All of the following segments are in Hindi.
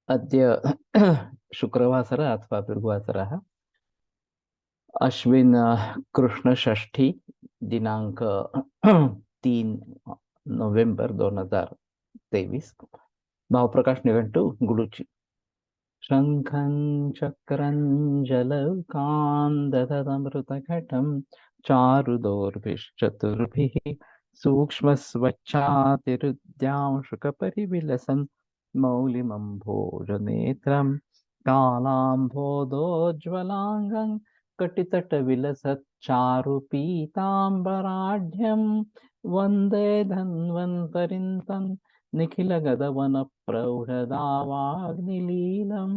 अद्य शुक्रवासरः अथवा भृगुवासरः अश्विन कृष्णषष्ठी दिनांक 3 नोव्हेंबर 2023 भावप्रकाश निघंटू गुडुची शंखं चक्रं जलौकान् चारुदोर्भिश्चतुर्भिः सूक्ष्मस्वच्छातिरुद्यांशुकपरिविलसन् मौलिमम्भोजनेत्रं कालाम्भोदोज्ज्वलाङ्गं कटितटविलसच्चारुपीताम्बराढ्यं वन्दे धन्वन्तरिं तं प्रौढदावाग्निलीलम्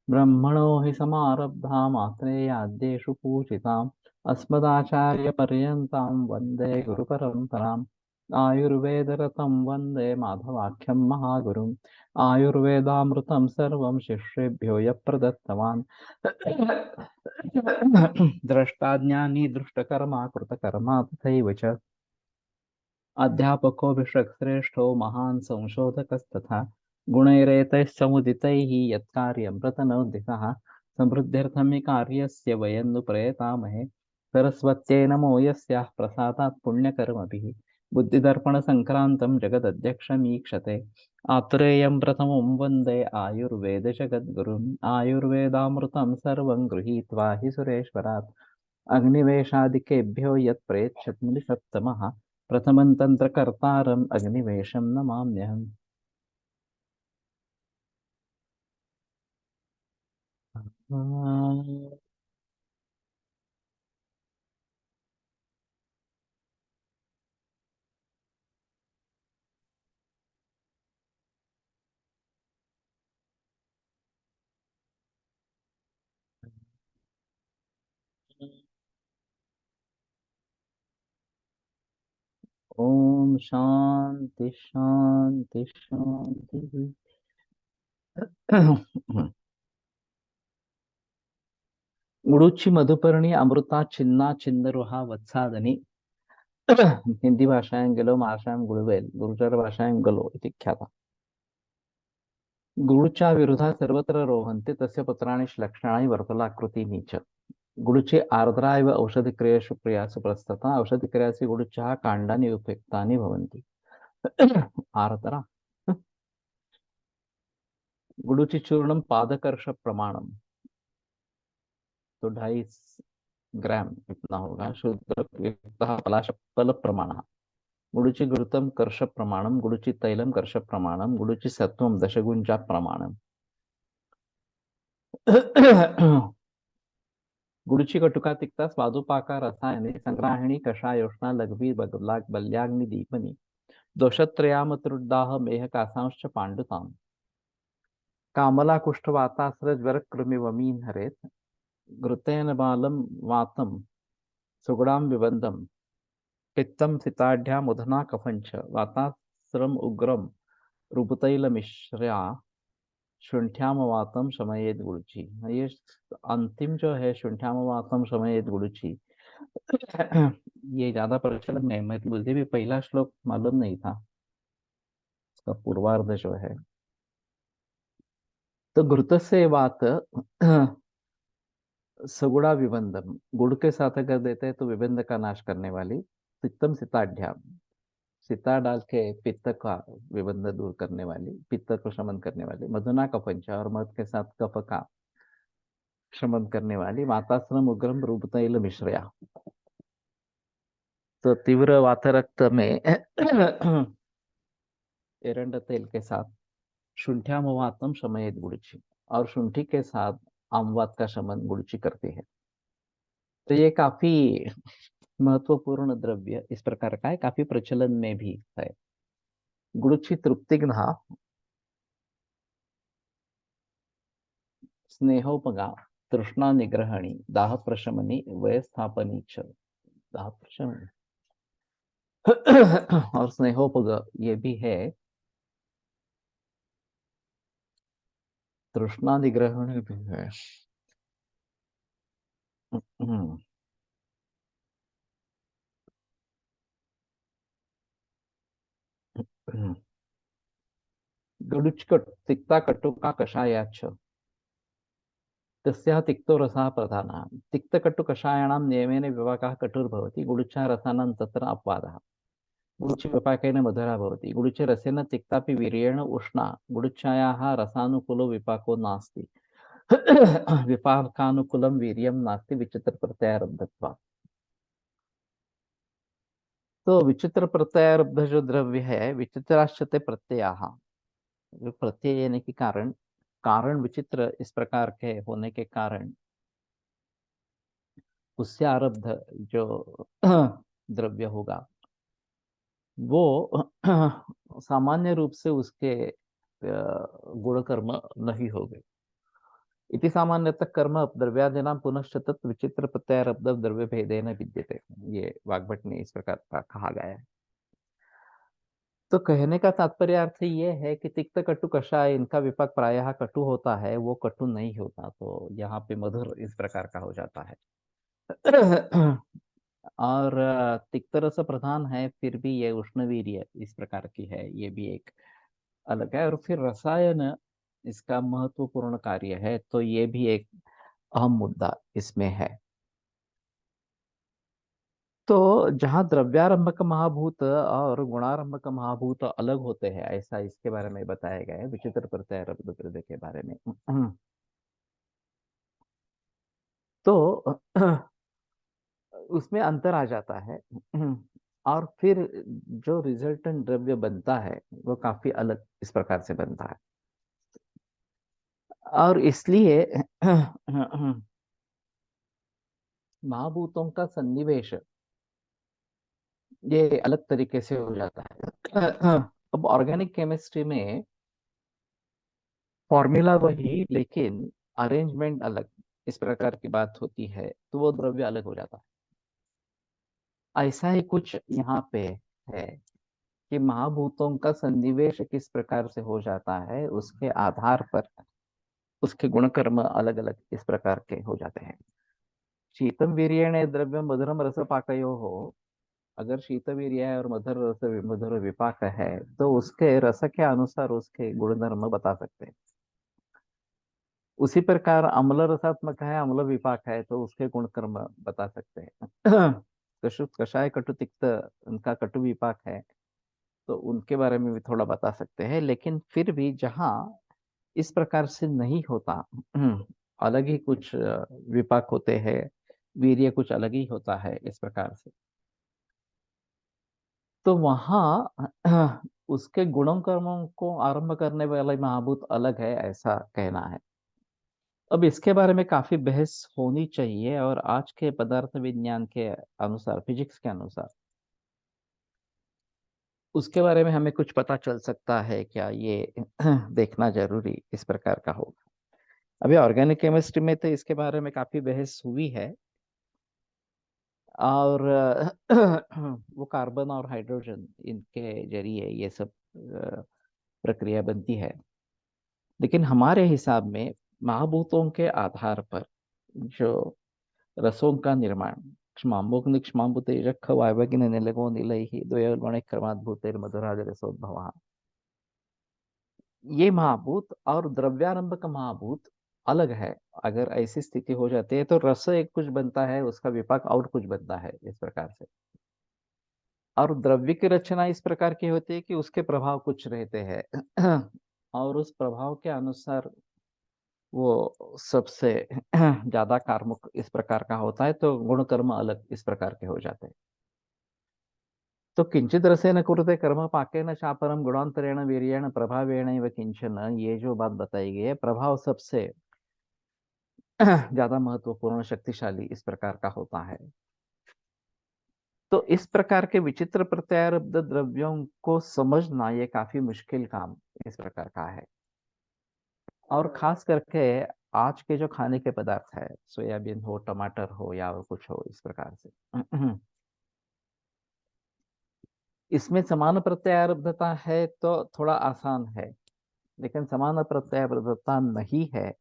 ब्रह्मणो हि समारब्धाम् आत्रेयाद्येषु पूजिताम् अस्मदाचार्यपर्यन्तां वन्दे गुरुपरम्पराम् आयुर्वेदरतं वन्दे माधवाख्यं महागुरुम् आयुर्वेदामृतं सर्वं शिष्येभ्यो यः प्रदत्तवान् द्रष्टाज्ञानी दृष्टकर्मा कृतकर्मा तथैव च अध्यापको विश्वश्रेष्ठो महान् संशोधकस्तथा गुणैरेतैः समुदितैः यत्कार्यं प्रतनोदितः समृद्ध्यर्थं हि कार्यस्य वयं नु प्रयतामहे सरस्वत्यै नमो यस्याः प्रसादात् पुण्यकर्मभिः बुद्धिदर्पणसङ्क्रान्तं जगदध्यक्षमीक्षते आत्रेयं प्रथमं वन्दे आयुर्वेदजगद्गुरुम् आयुर्वेदामृतं सर्वं गृहीत्वा हि सुरेश्वरात् अग्निवेशादिकेभ्यो यत् प्रेच्छत् मुनिसत्तमः प्रथमं तन्त्रकर्तारम् अग्निवेशं नमाम्यहम्। ओम शांति शांति शांति। उडुची मधुपर्णी अमृता चिन्ना चिन्नरुहा वत्सादनी हिंदी भाषायां गेलो महाराष्ट्रायां गुळवेल गुर्जर भाषायां गलो इति ख्याता गुळूच्या विरोधात सर्वत्र रोहन्ते तस्य पत्राणि श्लक्षणानि वर्तुलाकृतीनि च गुडुची आर्द्रा इव औषधिक्रियेषु क्रियासु प्रस्तता औषधिक्रियासु गुडुचः काण्डानि उपयुक्तानि भवन्ति आर्द्रा गुडुची चूर्णम पादकर्ष प्रमाणम तो 250 ग्राम इतना होगा शुद्ध युक्तः पलाशफल प्रमाणः गुडुची घृतं कर्ष प्रमाणम गुडुची तैलं कर्ष प्रमाणम गुडुची सत्वं दशगुंजा प्रमाणम गुडुची कटुका तिक्ता स्वादुपाका रसायने संग्राहिणी कषायोष्णा लघ्वी बदलाग बल्याग्नि दीपनी दोषत्रयामतरुद्दाह मेहकासांश्च पाण्डुताम् कामला कुष्ठवातास्र ज्वर कृमि वमीन हरेत घृतेन बालं वातं सुगुणां विबन्धं पित्तं सिताढ्या मुधना कफंच वातास्रम उग्रम रुबुतैलमिश्र्या शुंठ्यामवातम शमयेत गुरुचि। ये अंतिम जो है शुंठ्यामवातम शमयेत गुरुचि ये ज्यादा प्रचलन में मैं मुझे भी पहला श्लोक मालूम नहीं था, इसका पूर्वार्ध जो है तो घृत से वात सगुड़ा विबंधम गुड़ के साथ अगर देते हैं तो विबंध का नाश करने वाली पित्तम सिताढ़्या सितार डाल के पित्त का विबंध दूर करने वाली पित्त को शमन करने वाली मधुना का पंचा और मध के साथ कफ का शमन करने वाली वाताश्रम उग्रम रूपतैल मिश्रया तो तीव्र वातरक्त में एरंड तेल के साथ शुंठ्यामवातम शमयेत गुड़ची और शुंठी के साथ आमवात का शमन गुड़ची करती है। तो ये काफी महत्वपूर्ण द्रव्य इस प्रकार का है, काफी प्रचलन में भी है। गुड़ची तृप्तिघ्ना स्नेहोपगा तृष्णा निग्रहणी दाह प्रशमनी वय स्थापनी च दाह प्रशमनी और स्नेहोपग ये भी है तृष्णा निग्रहणी भी है। हम्म, हम्म, गडुच्कट तिक्ता कटुका कषायाच्च तस्याः तिक्तो रसः प्रधानः। तिक्तकटुकषायाणां नियमेन विपाकः कटुर्भवति, गुडुच्चा रसानां तत्र अपवादः। गुडुचि विपाकेन मधुरा भवति, गुडुचि रसेन तिक्तापि वीर्येण उष्णा, गुडुच्छायाः रसानुकूलो विपाको नास्ति। विपाकानुकूलं वीर्यं नास्ति विचित्र प्रत्ययारब्धत्वात्। तो विचित्र प्रत्ययारब्ध जो द्रव्य है, विचित्राश्चते प्रत्ययाः, जो प्रत्यय यानी कि कारण, कारण विचित्र इस प्रकार के होने के कारण उससे आरब्ध जो द्रव्य होगा वो सामान्य रूप से उसके गुण कर्म नहीं होंगे। इति सामान्यतः कर्म द्रव्यादीनां पुनश्च तत् विचित्र प्रत्ययारब्ध द्रव्य भेदेन विद्यते। ये वाग्भट में इस प्रकार का कहा गया है। तो कहने का तात्पर्य अर्थ ये है कि तिक्त कटु कषाय इनका विपाक प्रायः कटु होता है, वो कटु नहीं होता, तो यहाँ पे मधुर इस प्रकार का हो जाता है। और तिक्त रस प्रधान है, फिर भी ये उष्णवीर्य इस प्रकार की है, ये भी एक अलग है। और फिर रसायन इसका महत्वपूर्ण कार्य है, तो ये भी एक अहम मुद्दा इसमें है। तो जहाँ द्रव्यारंभक महाभूत और गुणारंभक महाभूत अलग होते हैं, ऐसा इसके बारे में बताया गया है विचित्र प्रत्ययारब्ध द्रव्य के बारे में। तो उसमें अंतर आ जाता है। और फिर जो रिजल्टेंट द्रव्य बनता है वो काफी अलग इस प्रकार से बनता है। और इसलिए महाभूतों का सन्निवेश ये अलग तरीके से हो जाता है। अब ऑर्गेनिक केमिस्ट्री में फॉर्मूला वही, लेकिन अरेंजमेंट अलग इस प्रकार की बात होती है, तो वो द्रव्य अलग हो जाता है। ऐसा ही कुछ यहाँ पे है कि महाभूतों का सन्निवेश किस प्रकार से हो जाता है, उसके आधार पर उसके गुणकर्म अलग अलग इस प्रकार के हो जाते हैं। शीतम वीर्येण द्रव्यम मधुरम रस पाकयो हो, अगर शीतवीर्य है और मधुर रस मधुर विपाक है, तो उसके रस के अनुसार उसके गुणधर्म बता सकते हैं। उसी प्रकार अम्ल रसात्मक है, अम्ल विपाक है, तो उसके गुण कर्म बता सकते हैं। कषाय कटु तिक्त उनका कटु विपाक है, तो उनके बारे में भी थोड़ा बता सकते हैं। लेकिन फिर भी जहाँ इस प्रकार से नहीं होता, अलग ही कुछ विपाक होते हैं, वीर्य कुछ अलग ही होता है इस प्रकार से, तो वहाँ उसके गुणों कर्मों को आरंभ करने वाले महाभूत अलग है, ऐसा कहना है। अब इसके बारे में काफी बहस होनी चाहिए, और आज के पदार्थ विज्ञान के अनुसार, फिजिक्स के अनुसार, उसके बारे में हमें कुछ पता चल सकता है क्या, ये देखना जरूरी इस प्रकार का होगा। अभी ऑर्गेनिक केमिस्ट्री में तो इसके बारे में काफी बहस हुई है, और वो कार्बन और हाइड्रोजन इनके जरिए ये सब प्रक्रिया बनती है। लेकिन हमारे हिसाब में महाभूतों के आधार पर जो रसों का निर्माण, क्ष्माम्बोक निक्ष्माम्बुतेजख वायवगिन निलगो निलैहि द्वयोर्गुणैः कर्माद्भूतेर मधुराज रसोद्भवः। ये महाभूत और द्रव्यारंभ का महाभूत अलग है। अगर ऐसी स्थिति हो जाती है तो रस एक कुछ बनता है, उसका विपाक और कुछ बनता है इस प्रकार से। और द्रव्य की रचना इस प्रकार की होती है कि उसके प्रभाव कुछ रहते हैं, और उस प्रभाव के अनुसार वो सबसे ज्यादा कार्मुक इस प्रकार का होता है, तो गुण कर्म अलग इस प्रकार के हो जाते हैं। तो किंचित रसेन कुरुते कर्म पाकेन चापरम गुणांतरेण वीर्येण प्रभावेण इव किंचन, ये जो बात बताई गई है, प्रभाव सबसे ज्यादा महत्वपूर्ण शक्तिशाली इस प्रकार का होता है। तो इस प्रकार के विचित्र प्रत्यारब्ध द्रव्यों को समझना ये काफी मुश्किल काम इस प्रकार का है। और खास करके आज के जो खाने के पदार्थ है, सोयाबीन हो, टमाटर हो, या और कुछ हो इस प्रकार से, इसमें समान प्रत्यारब्धता है तो थोड़ा आसान है, लेकिन समान प्रत्यारब्धता नहीं है,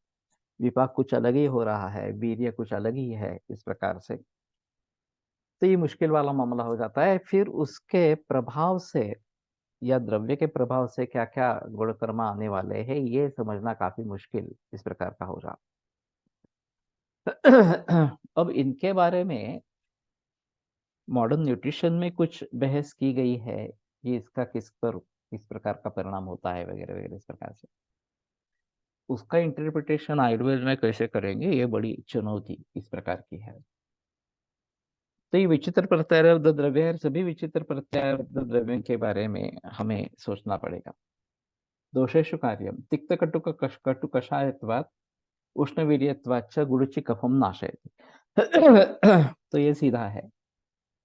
विपाक कुछ अलग ही हो रहा है, वीर्य कुछ अलग ही है इस प्रकार से, तो ये मुश्किल वाला मामला हो जाता है। फिर उसके प्रभाव से या द्रव्य के प्रभाव से क्या क्या गुणकर्म आने वाले हैं, ये समझना काफी मुश्किल इस प्रकार का हो रहा। अब इनके बारे में मॉडर्न न्यूट्रिशन में कुछ बहस की गई है कि इसका किस पर किस प्रकार का परिणाम होता है वगैरह वगैरह इस प्रकार से। उसका इंटरप्रिटेशन आयुर्वेद में कैसे करेंगे, ये बड़ी चुनौती इस प्रकार की है। तो ये विचित्र प्रत्यारोप द्रव्य है, सभी विचित्र प्रत्यारोप द्रव्यों के बारे में हमें सोचना पड़ेगा। दोषेषु कार्यम तिक्त कटुक कटु कषायत्वात् उष्णवीर्यत्वाच्च गुरुचि कफम नाशयति। तो ये सीधा है।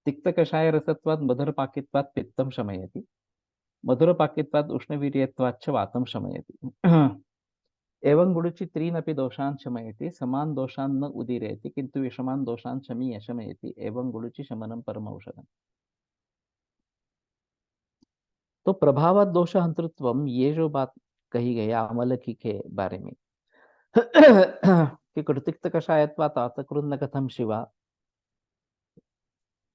तिक्त कषाय रसत्वात् मधुर पाकित्वात् पित्तम शमयति, मधुर पाकित्वात् उष्णवीर्यत्वाच्च वातम शमयति। एवं गुरुचि त्रीनपि दोषान् शमयति, समान दोषान् न उदीरयति किंतु विषमान दोषान् शमीय शमयति, एवं गुरुचि शमनम परम औषधम। तो प्रभावत दोष हंतृत्वम, ये जो बात कही गई आमलकी के बारे में कि कटुतिक्त कषायत्वात् आतकृन्न कथम शिवा,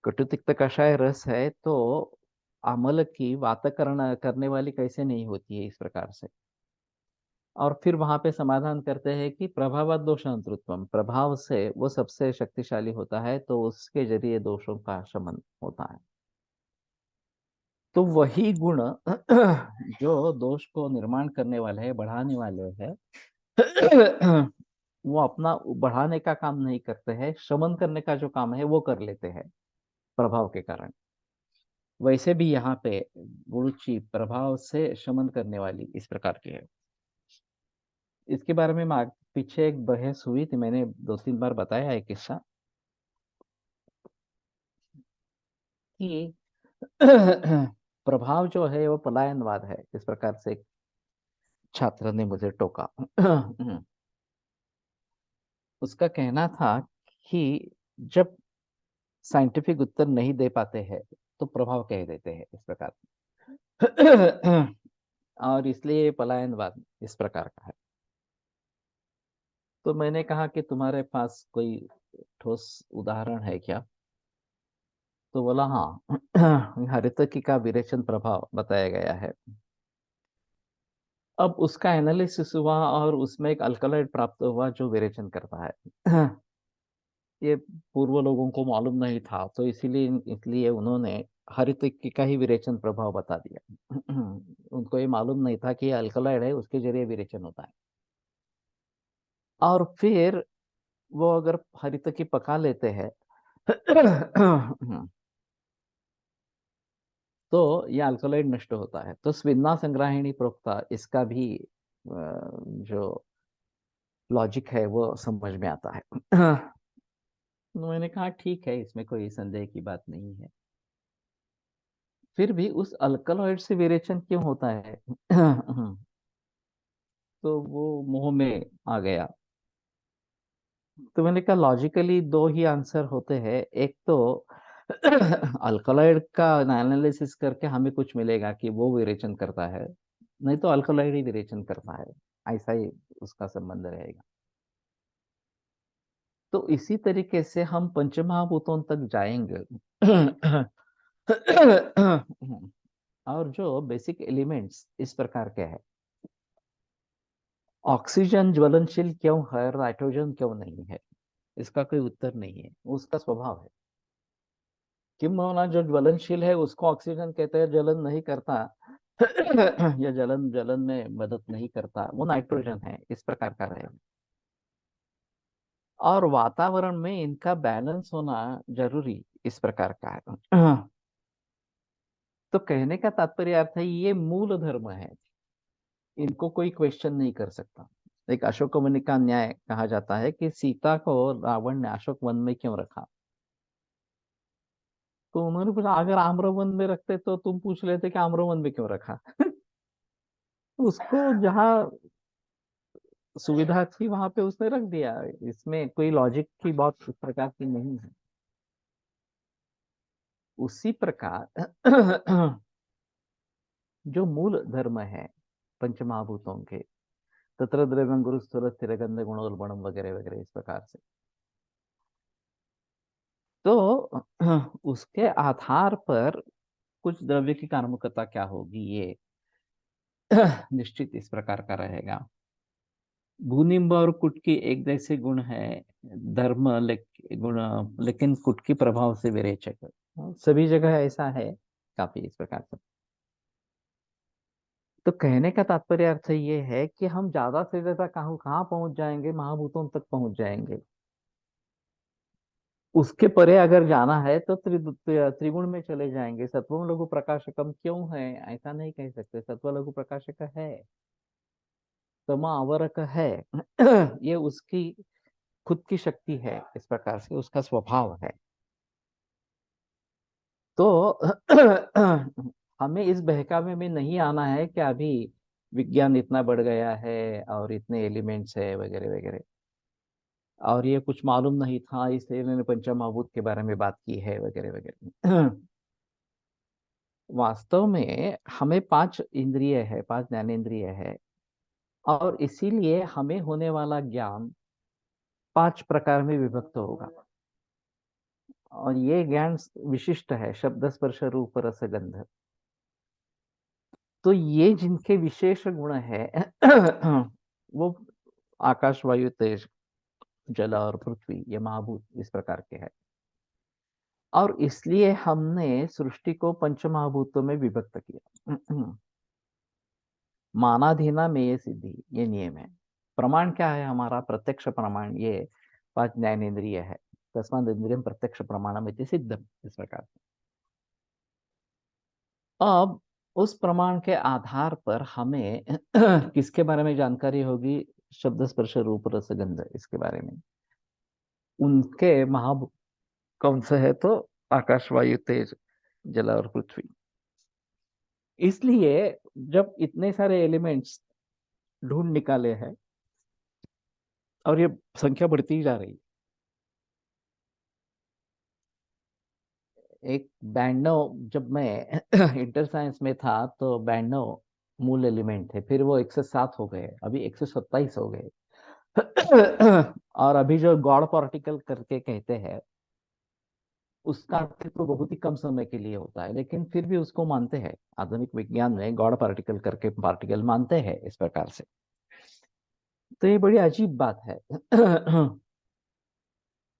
कटुतिक्त कषाय रस है तो आमल की वातकरण करने वाली कैसे नहीं होती है इस प्रकार से। और फिर वहां पे समाधान करते हैं कि प्रभावत दोष अंतृत्वम, प्रभाव से वो सबसे शक्तिशाली होता है तो उसके जरिए दोषों का शमन होता है। तो वही गुण जो दोष को निर्माण करने वाले है, बढ़ाने वाले है, वो अपना बढ़ाने का काम नहीं करते हैं, शमन करने का जो काम है वो कर लेते हैं प्रभाव के कारण। वैसे भी यहाँ पे गुरुचि प्रभाव से शमन करने वाली इस प्रकार की है। इसके बारे में पीछे एक बहस हुई थी, मैंने 2-3 बार बताया है किस्सा कि प्रभाव जो है वो पलायनवाद है, इस प्रकार से एक छात्र ने मुझे टोका। उसका कहना था कि जब साइंटिफिक उत्तर नहीं दे पाते हैं तो प्रभाव कह देते हैं इस प्रकार। और इसलिए पलायनवाद इस प्रकार का है। तो मैंने कहा कि तुम्हारे पास कोई ठोस उदाहरण है क्या? तो बोला हाँ, हरितकी का विरेचन प्रभाव बताया गया है। अब उसका एनालिसिस हुआ और उसमें एक अल्कलॉइड प्राप्त हुआ जो विरेचन करता है। ये पूर्व लोगों को मालूम नहीं था, तो इसीलिए इसलिए उन्होंने हरितकी का ही विरेचन प्रभाव बता दिया। उनको ये मालूम नहीं था कि ये अल्कलॉइड है, उसके जरिए विरेचन होता है। और फिर वो अगर हरितकी पका लेते हैं तो ये अल्कलॉइड नष्ट होता है। तो स्विन्ना संग्राहिणी प्रोक्ता, इसका भी जो लॉजिक है वो समझ में आता है। तो मैंने कहा ठीक है, इसमें कोई संदेह की बात नहीं है। फिर भी उस अल्कलॉइड से विरेचन क्यों होता है? तो वो मोह में आ गया। तो मैंने कहा लॉजिकली दो ही आंसर होते हैं। एक तो अल्कलॉइड का एनालिसिस करके हमें कुछ मिलेगा कि वो विरेचन करता है, नहीं तो अल्कलॉइड ही विरेचन करता है, ऐसा ही उसका संबंध रहेगा। तो इसी तरीके से हम पंचमहाभूतों तक जाएंगे। और जो बेसिक एलिमेंट्स इस प्रकार के हैं, ऑक्सीजन ज्वलनशील क्यों है, नाइट्रोजन क्यों नहीं है, इसका कोई उत्तर नहीं है, उसका स्वभाव है। किम होना जो ज्वलनशील है उसको ऑक्सीजन कहते हैं, जलन नहीं करता या जलन जलन में मदद नहीं करता, वो नाइट्रोजन है, इस प्रकार का रहेगा। और वातावरण में इनका बैलेंस होना जरूरी इस प्रकार का है। तो कहने का तात्पर्य अर्थ है ये मूल धर्म है, इनको कोई क्वेश्चन नहीं कर सकता। एक अशोकवनी का न्याय कहा जाता है कि सीता को रावण ने अशोक वन में क्यों रखा। तो उन्होंने पूछा अगर आम्रवन में रखते तो तुम पूछ लेते कि आम्रवन में क्यों रखा। उसको जहाँ सुविधा थी वहां पे उसने रख दिया, इसमें कोई लॉजिक की बहुत इस प्रकार की नहीं है। उसी प्रकार जो मूल धर्म है पंचमहाभूतों के, तत्र द्रव्यं गुरु स्थूल स्थिर गंध गुणोल्बणम वगैरह वगैरह इस प्रकार से, तो उसके आधार पर कुछ द्रव्य की कार्मुकता क्या होगी ये निश्चित इस प्रकार का रहेगा। भूनिम्ब और कुटकी एक जैसे गुण है, धर्म गुण, लेकिन कुटकी प्रभाव से विरेचक। सभी जगह ऐसा है काफी इस प्रकार से। तो कहने का तात्पर्य अर्थ ये है कि हम ज्यादा से ज्यादा कहाँ कहाँ पहुंच जाएंगे, महाभूतों तक पहुंच जाएंगे। उसके परे अगर जाना है तो त्रिगुण में चले जाएंगे। सत्वम लघु प्रकाशकम क्यों है, ऐसा नहीं कह सकते। सत्व लघु प्रकाशक है, तमा आवरक है ये उसकी खुद की शक्ति है, इस प्रकार से उसका स्वभाव है। तो हमें इस बहकावे में नहीं आना है कि अभी विज्ञान इतना बढ़ गया है और इतने एलिमेंट्स है वगैरह वगैरह, और ये कुछ मालूम नहीं था इसलिए इन्होंने पंचमहाभूत के बारे में बात की है वगैरह वगैरह। वास्तव में हमें पांच इंद्रिय है, पांच ज्ञानेंद्रिय है, और इसीलिए हमें होने वाला ज्ञान पांच प्रकार में विभक्त होगा। और ये ज्ञान विशिष्ट है, शब्द स्पर्श रूप रस गंध। तो ये जिनके विशेष गुण है वो आकाश वायु तेज जल और पृथ्वी, ये महाभूत इस प्रकार के है। और इसलिए हमने सृष्टि को पंचमहाभूतों में विभक्त किया। मानाधीना में ये सिद्धि, ये नियम है। प्रमाण क्या है हमारा? प्रत्यक्ष प्रमाण, ये पांच ज्ञानेन्द्रिय है। तस्माद् इंद्रियम प्रत्यक्ष प्रमाणम इति सिद्धम, इस प्रकार से। अब उस प्रमाण के आधार पर हमें किसके बारे में जानकारी होगी? शब्द स्पर्श रूप रस गंध, इसके बारे में। उनके महाभूत कौन से है? तो आकाश वायु तेज जल और पृथ्वी। इसलिए जब इतने सारे एलिमेंट्स ढूंढ निकाले हैं और ये संख्या बढ़ती ही जा रही है, एक 92, जब मैं इंटर साइंस में था तो 92 मूल एलिमेंट थे, फिर वो 107 हो गए, अभी 127 हो गए। और अभी जो गॉड पार्टिकल करके कहते हैं, उसका अस्तित्व बहुत ही कम समय के लिए होता है, लेकिन फिर भी उसको मानते हैं। आधुनिक विज्ञान में गॉड पार्टिकल करके पार्टिकल मानते हैं इस प्रकार से। तो ये बड़ी अजीब बात है।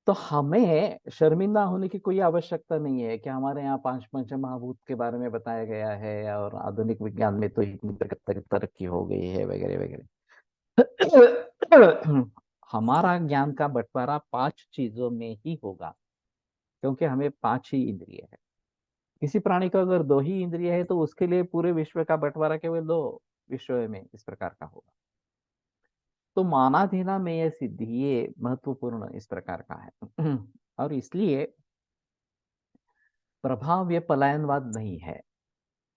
तो हमें शर्मिंदा होने की कोई आवश्यकता नहीं है कि हमारे यहाँ पांच पंच महाभूत के बारे में बताया गया है और आधुनिक विज्ञान में तो इतनी तरक्की हो गई है वगैरह वगैरह। हमारा ज्ञान का बंटवारा पांच चीजों में ही होगा, क्योंकि हमें पांच ही इंद्रिय है। किसी प्राणी को अगर दो ही इंद्रिय है तो उसके लिए पूरे विश्व का बंटवारा केवल दो विश्व में इस प्रकार का होगा। तो मानाधीना में यह सिद्धि, ये महत्वपूर्ण इस प्रकार का है। और इसलिए प्रभाव ये पलायनवाद नहीं है,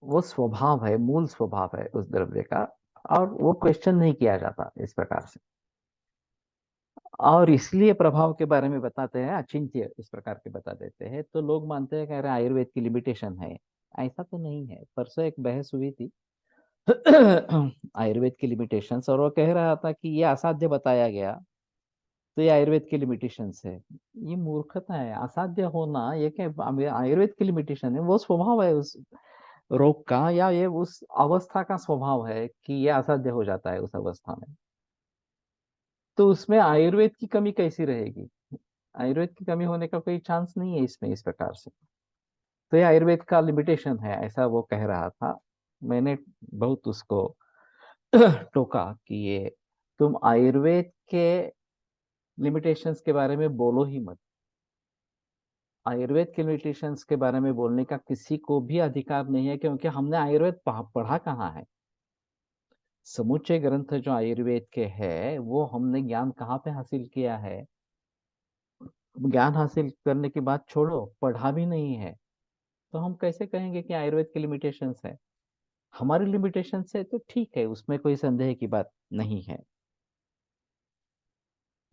वो स्वभाव है, मूल स्वभाव है उस द्रव्य का, और वो क्वेश्चन नहीं किया जाता इस प्रकार से। और इसलिए प्रभाव के बारे में बताते हैं अचिंत्य इस प्रकार के बता देते हैं, तो लोग मानते हैं कि अरे आयुर्वेद की लिमिटेशन है। ऐसा तो नहीं है। परसों एक बहस हुई थी आयुर्वेद की लिमिटेशंस, और वो कह रहा था कि ये असाध्य बताया गया तो ये आयुर्वेद की लिमिटेशंस है। ये मूर्खता है। असाध्य होना ये क्या आयुर्वेद की लिमिटेशन है? वो स्वभाव है उस रोग का, या ये उस अवस्था का स्वभाव है कि ये असाध्य हो जाता है उस अवस्था में। तो उसमें आयुर्वेद की कमी कैसी रहेगी? आयुर्वेद की कमी होने का कोई चांस नहीं है इसमें इस प्रकार से। तो ये आयुर्वेद का लिमिटेशन है, ऐसा वो कह रहा था। मैंने बहुत उसको टोका कि ये तुम आयुर्वेद के लिमिटेशंस के बारे में बोलो ही मत। आयुर्वेद के लिमिटेशंस के बारे में बोलने का किसी को भी अधिकार नहीं है, क्योंकि हमने आयुर्वेद पढ़ा कहाँ है? समुच्चय ग्रंथ जो आयुर्वेद के हैं वो हमने ज्ञान कहाँ पे हासिल किया है? ज्ञान हासिल करने की बात छोड़ो, पढ़ा भी नहीं है। तो हम कैसे कहेंगे कि आयुर्वेद की लिमिटेशंस है? हमारी लिमिटेशंस है तो ठीक है, उसमें कोई संदेह की बात नहीं है।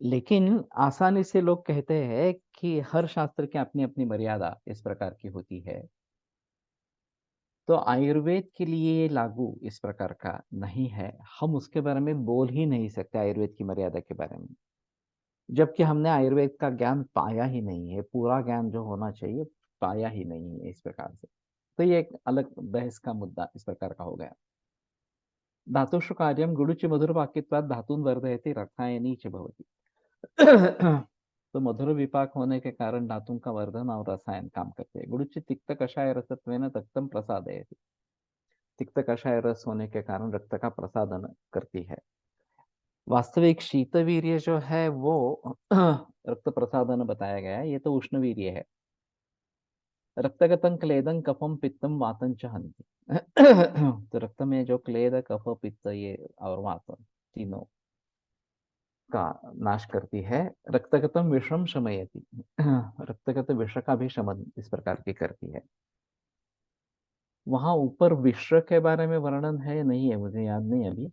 लेकिन आसानी से लोग कहते हैं कि हर शास्त्र की अपनी अपनी मर्यादा इस प्रकार की होती है, तो आयुर्वेद के लिए ये लागू इस प्रकार का नहीं है। हम उसके बारे में बोल ही नहीं सकते आयुर्वेद की मर्यादा के बारे में, जबकि हमने आयुर्वेद का ज्ञान पाया ही नहीं है। पूरा ज्ञान जो होना चाहिए पाया ही नहीं है इस प्रकार से। तो ये एक अलग बहस का मुद्दा इस प्रकार का हो गया। धातुषु कार्यम गुडुचि मधुरवाक्यत्वात् धातून वर्धयति रसायनी च भवति। तो मधुर विपाक होने के कारण धातुओं का वर्धन और रसायन काम करते हैं। गुडुचि तिक्त कषाय रसत्वेन तक्तम प्रसादयति। तिक्त कषाय रस होने के कारण रक्त का प्रसादन करती है। वास्तविक शीतवीर्य जो है वो रक्त प्रसादन बताया गया है, ये तो उष्णवीर्य है। रक्तगतं क्लेदं कफम पित्तम वातं च हन्ति। तो रक्त में जो क्लेद कफ पित्त ये और वात तीनों का नाश करती है। रक्तगतम विषम शमयति। रक्तगत विष का भी शमन इस प्रकार की करती है। वहां ऊपर विष के बारे में वर्णन है नहीं है, मुझे याद नहीं अभी।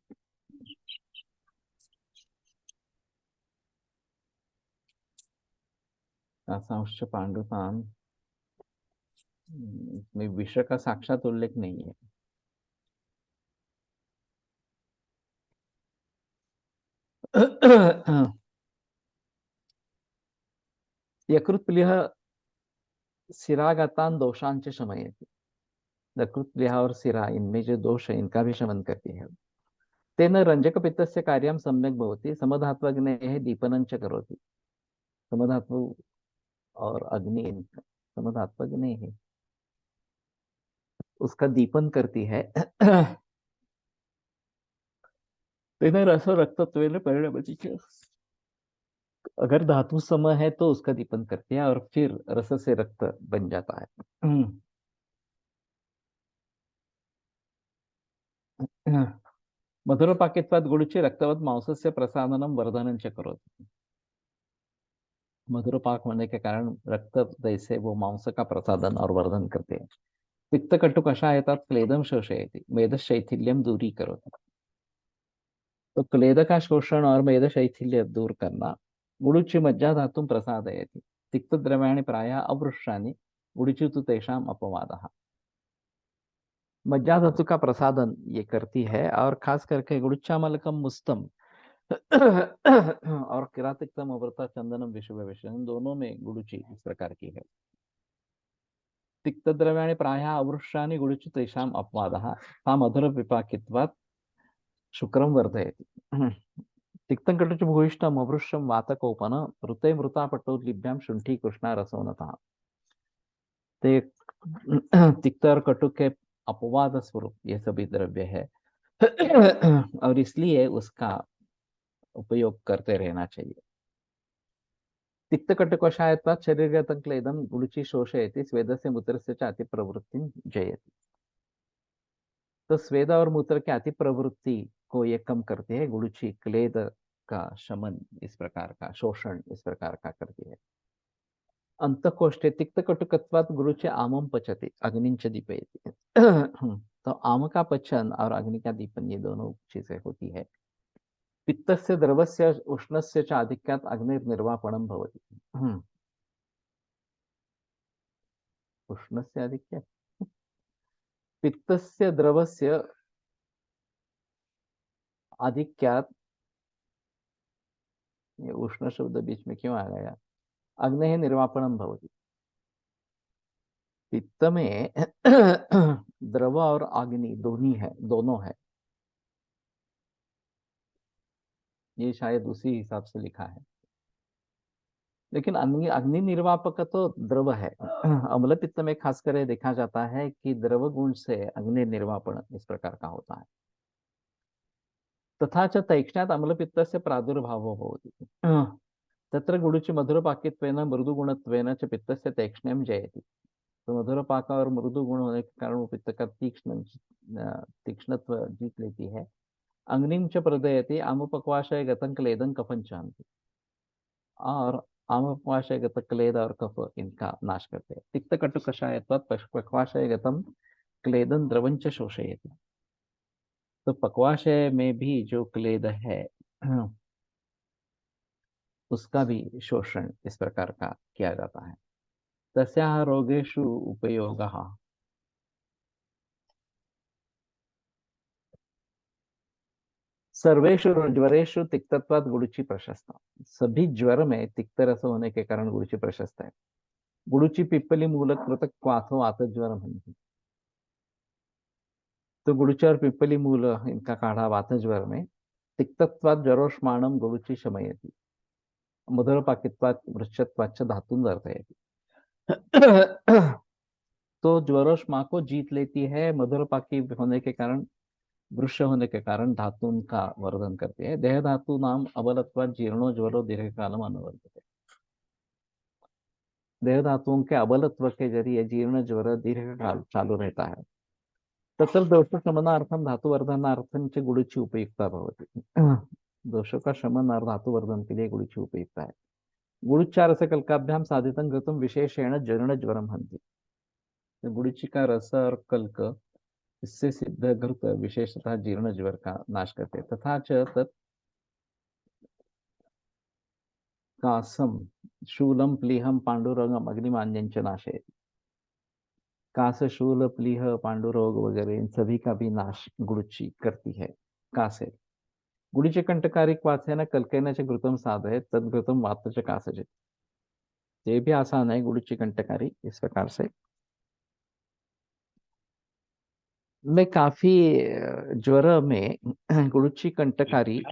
आसांश पांडुतान, इसमें विष का साक्षात उल्लेख नहीं है। यकृत सिरागतान दोषांच शमयति। यकृत और सिरा इनमें जो दोष है इनका भी शमन करती है। तेन रंजक पित्तस्य कार्यं सम्यक भवति समधात्वग्नेः दीपनं च करोति। समधातु और अग्नि समधात्वग्नेः उसका दीपन करती है। तेन रस रक्तत्वेन परिणमति च। अगर धातु सम है तो उसका दीपन करती है और फिर रस से रक्त बन जाता है। मधुरपाकेत्वात् गुडुचि रक्तवत् मांसस्य प्रसादनं वर्धनं च करोति। मधुरपाक होने के कारण रक्त जैसे वो मांस का प्रसादन और वर्धन करते हैं। पित्त कटु कषायतात् क्लेदम शोषयति मेद शैथिल्यम दूरी करोति। तो क्लेद का शोषण और मेद शैथिल्य दूर करना। गुडुचि मज्जा धातुं प्रसादयति। तिक्त द्रव्याणि प्रायः अवृष्टानि गुडुचि तु तेषाम अपवादः। मज्जा धातु का प्रसादन ये करती है और खास करके गुडुच्चामलकम मुस्तम और किरातिक्तम अवृता चंदनम विश्व विषय दोनों में गुडुचि इस प्रकार की है। तिक्त द्रव्याणि प्रायः अवृष्टानि गुडुचि तेषाम अपवादः सा मधुर विपाकित्वात् शुक्रम वर्धयति। तिक्तं कटुच भूयिष्ठम अवृष्टम वातकोपन ऋते मृतापटो लिभ्याम शुंठी कृष्णा रसोनतः। ते तिक्त और कटु के अपवाद स्वरूप ये सभी द्रव्य है। और इसलिए उसका उपयोग करते रहना चाहिए। तिक्तकटुकषायत्वात् शरीरगतं क्लेदं गुडुचि शोषयति स्वेदस्य मूत्रस्य च अति प्रवृत्तिं जयति। तो स्वेद और मूत्र की अति प्रवृत्ति को ये कम करती है। गुडुचि क्लेद का शमन इस प्रकार का शोषण इस प्रकार का करती है। अंतकोष्ठे तिक्तकटुकत्वात् गुडुचि आमम पचति अग्निंच दीपयति। तो आम का पचन और अग्नि का दीपन ये दोनों चीजें होती है। पित्तस्य द्रवस्य उष्णस्य च आधिक्यात् अग्निर्निर्वापणं भवति। उष्णस्य आधिक्यात् पित्तस्य द्रवस्य आधिक्यात्, ये उष्ण शब्द बीच में क्यों आ गया? अग्नि निर्वापणम भवति। पित्त में द्रव और अग्नि दोनों है। ये शायद उसी हिसाब से लिखा है, लेकिन अग्नि अग्नि निर्वापक तो द्रव है। अम्ल पित्त में खासकर देखा जाता है कि द्रव गुण से अग्नि निर्वापन इस प्रकार का होता है। तथा च तैक्ष्ण्यात् अम्लपित्तस्य प्रादुर्भावो भवति। तत्र गुडुचि मधुरपाकित्वेन मृदुगुणत्वेन च पित्तस्य तैक्ष्ण्यं जयति। तो मधुरपाक और मृदु गुण होने के कारण वो पित्त का तीक्ष्णत्व जीत लेती है। अग्निं च प्रदयति आमुपक्वाशय गतं क्लेदं कफं च हन्ति। और आमुपक्वाशय गत क्लेद और कफ इनका नाश करते हैं। तिक्त कटु कषायत्वात् पक्वाशय गतं क्लेदं द्रवं च शोषयति। तो पक्वाशय में भी जो क्लेद है उसका भी शोषण इस प्रकार का किया जाता है। तस्याः रोगेषु उपयोगः। सर्वेषु ज्वरेषु तिक्तत्वात् गुडुचि प्रशस्त। सभी ज्वर में तिक्त रस होने के कारण गुडुचि प्रशस्त है। गुडुचि पिप्पली मूलक कृतक क्वाथो आत ज्वर। तो गुडुची और पिप्पली मूल इनका काढ़ा वातज्वर में, तिक्तत्वात् ज्वरोष्माणम गुडुची शमयति, मधुरपाकित्वात् वृक्षत्वाच्च धातुं दर्शयति। तो ज्वरोष्मा को जीत लेती है, मधुरपाकी होने के कारण, वृक्ष होने के कारण धातु का वर्धन करती है। देह धातु नाम अबलत्वात् जीर्णो ज्वरो दीर्घकालम अनुवर्तते। देह धातुओं के अबलत्व के जरिए जीर्ण ज्वर दीर्घ काल चालू रहता है। तत्र दोष शमनार्थम धातुवर्धनार्थम च गुडुची उपयुक्ता भवति। दोषों का शमन और धातुवर्धन के लिए गुडुची उपयुक्त है। गुडुच्चार से कल्काभ्याम साधितं घृतम विशेषेण जीर्ण ज्वरम हंति। तो गुडुची का रस और कल्क, इससे सिद्ध घृत विशेषतः जीर्ण ज्वर का नाश करते, तथा च तत् कासम शूलम प्लीहम पांडुरंगम अग्निमान्यंच नाशे। कास, शूल, प्लीह, पांडुरोग वगैरह इन सभी का भी नाश गुडुची करती है। कासे गुडीचे कंटकारी वाचेन कल्केन च घृतम साधय तद्घृतम वात च कासजित। ये भी आसान है गुडुची कंटकारी इस प्रकार से। मैं काफी ज्वर में गुडुची कंटकारी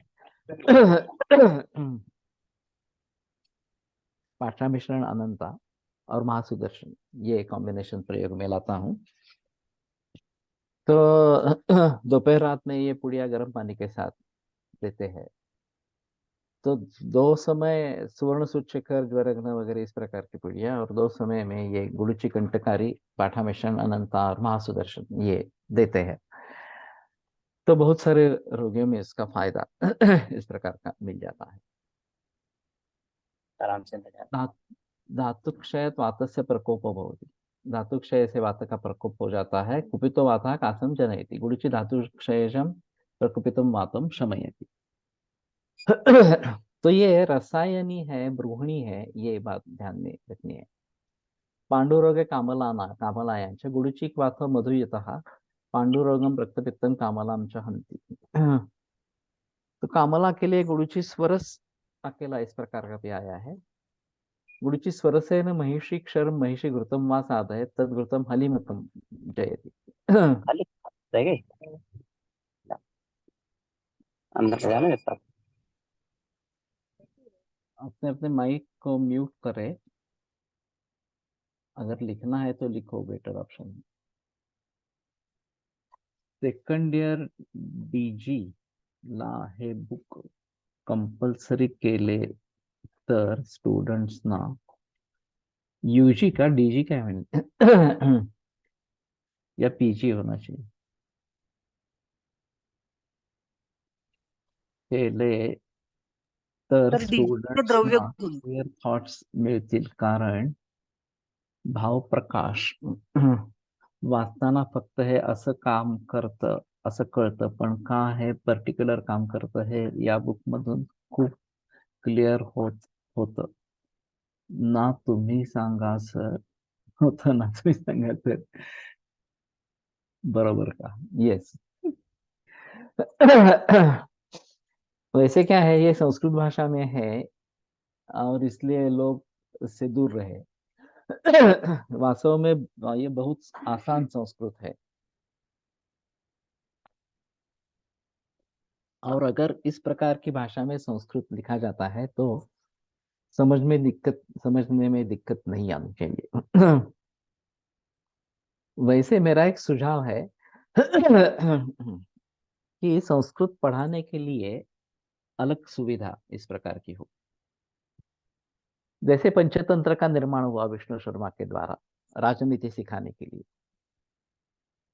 पाठा मिश्रण अनंता और महासुदर्शन, ये कॉम्बिनेशन प्रयोग में लाता हूँ। तो दोपहर रात में ये पुड़िया गर्म पानी के साथ देते हैं। तो दो समय सुवर्ण सूचकर ज्वरग्न वगैरह इस प्रकार की पुड़िया, और दो समय में ये गुडुची कंटकारी, पाठा मिश्रण अनंता और महासुदर्शन ये देते हैं। तो बहुत सारे रोगियों में इसका फायदा इस प्रकार का मिल जाता है। आराम से मिल जाता धातुक्षय वातस्य प्रकोपो भवति। धातुक्षय से वात का प्रकोप हो जाता है। कुपितो वातः कासं जनयति, गुडुची धातुक्षयजं प्रकुपितं वातं शमयति। तो ये रसायनी है, ब्रूहणी है, ये बात ध्यान में रखनी है। पांडुरोगे कामलायांच गुडुची क्वाथ मधुयतः पांडुरोगम रक्तपित्तम कामलाम च हंति। तो कामला के लिए गुडुची स्वरस अकेला इस प्रकार का भी आया है। गुडुची स्वरसेन महिषी क्षर महिषी घृतम वा साधय तद्घृतम हलिमतम जयति। खाली रह गई अंदर से जाने देता। अपने अपने माइक को म्यूट करें। अगर लिखना है तो लिखो, better option. Second year DG ला हे बुक कंपल्सरी केले तर स्टुडंट्सना, यूजी का डीजी काय म्हणे या पीजी होना चाहिए, केले तर तर डीजे द्रव्य स्टुडंट्सना क्लिअर थॉट्स मिळतील, कारण भावप्रकाश वाचताना फक्त हे असं काम करतं असं कळतं, पण का हे पर्टिक्युलर काम करतं हे या बुक मधून खूप क्लिअर होतं ना। तुम्ही सांगा सर, होतं ना, तुम्ही सांगा सर, बरोबर का? यस। वैसे क्या है, ये संस्कृत भाषा में है और इसलिए लोग इससे दूर रहे। वास्तव में ये बहुत आसान संस्कृत है, और अगर इस प्रकार की भाषा में संस्कृत लिखा जाता है तो समझने में दिक्कत नहीं आनी चाहिए। वैसे मेरा एक सुझाव है कि संस्कृत पढ़ाने के लिए अलग सुविधा इस प्रकार की हो। जैसे पंचतंत्र का निर्माण हुआ विष्णु शर्मा के द्वारा राजनीति सिखाने के लिए,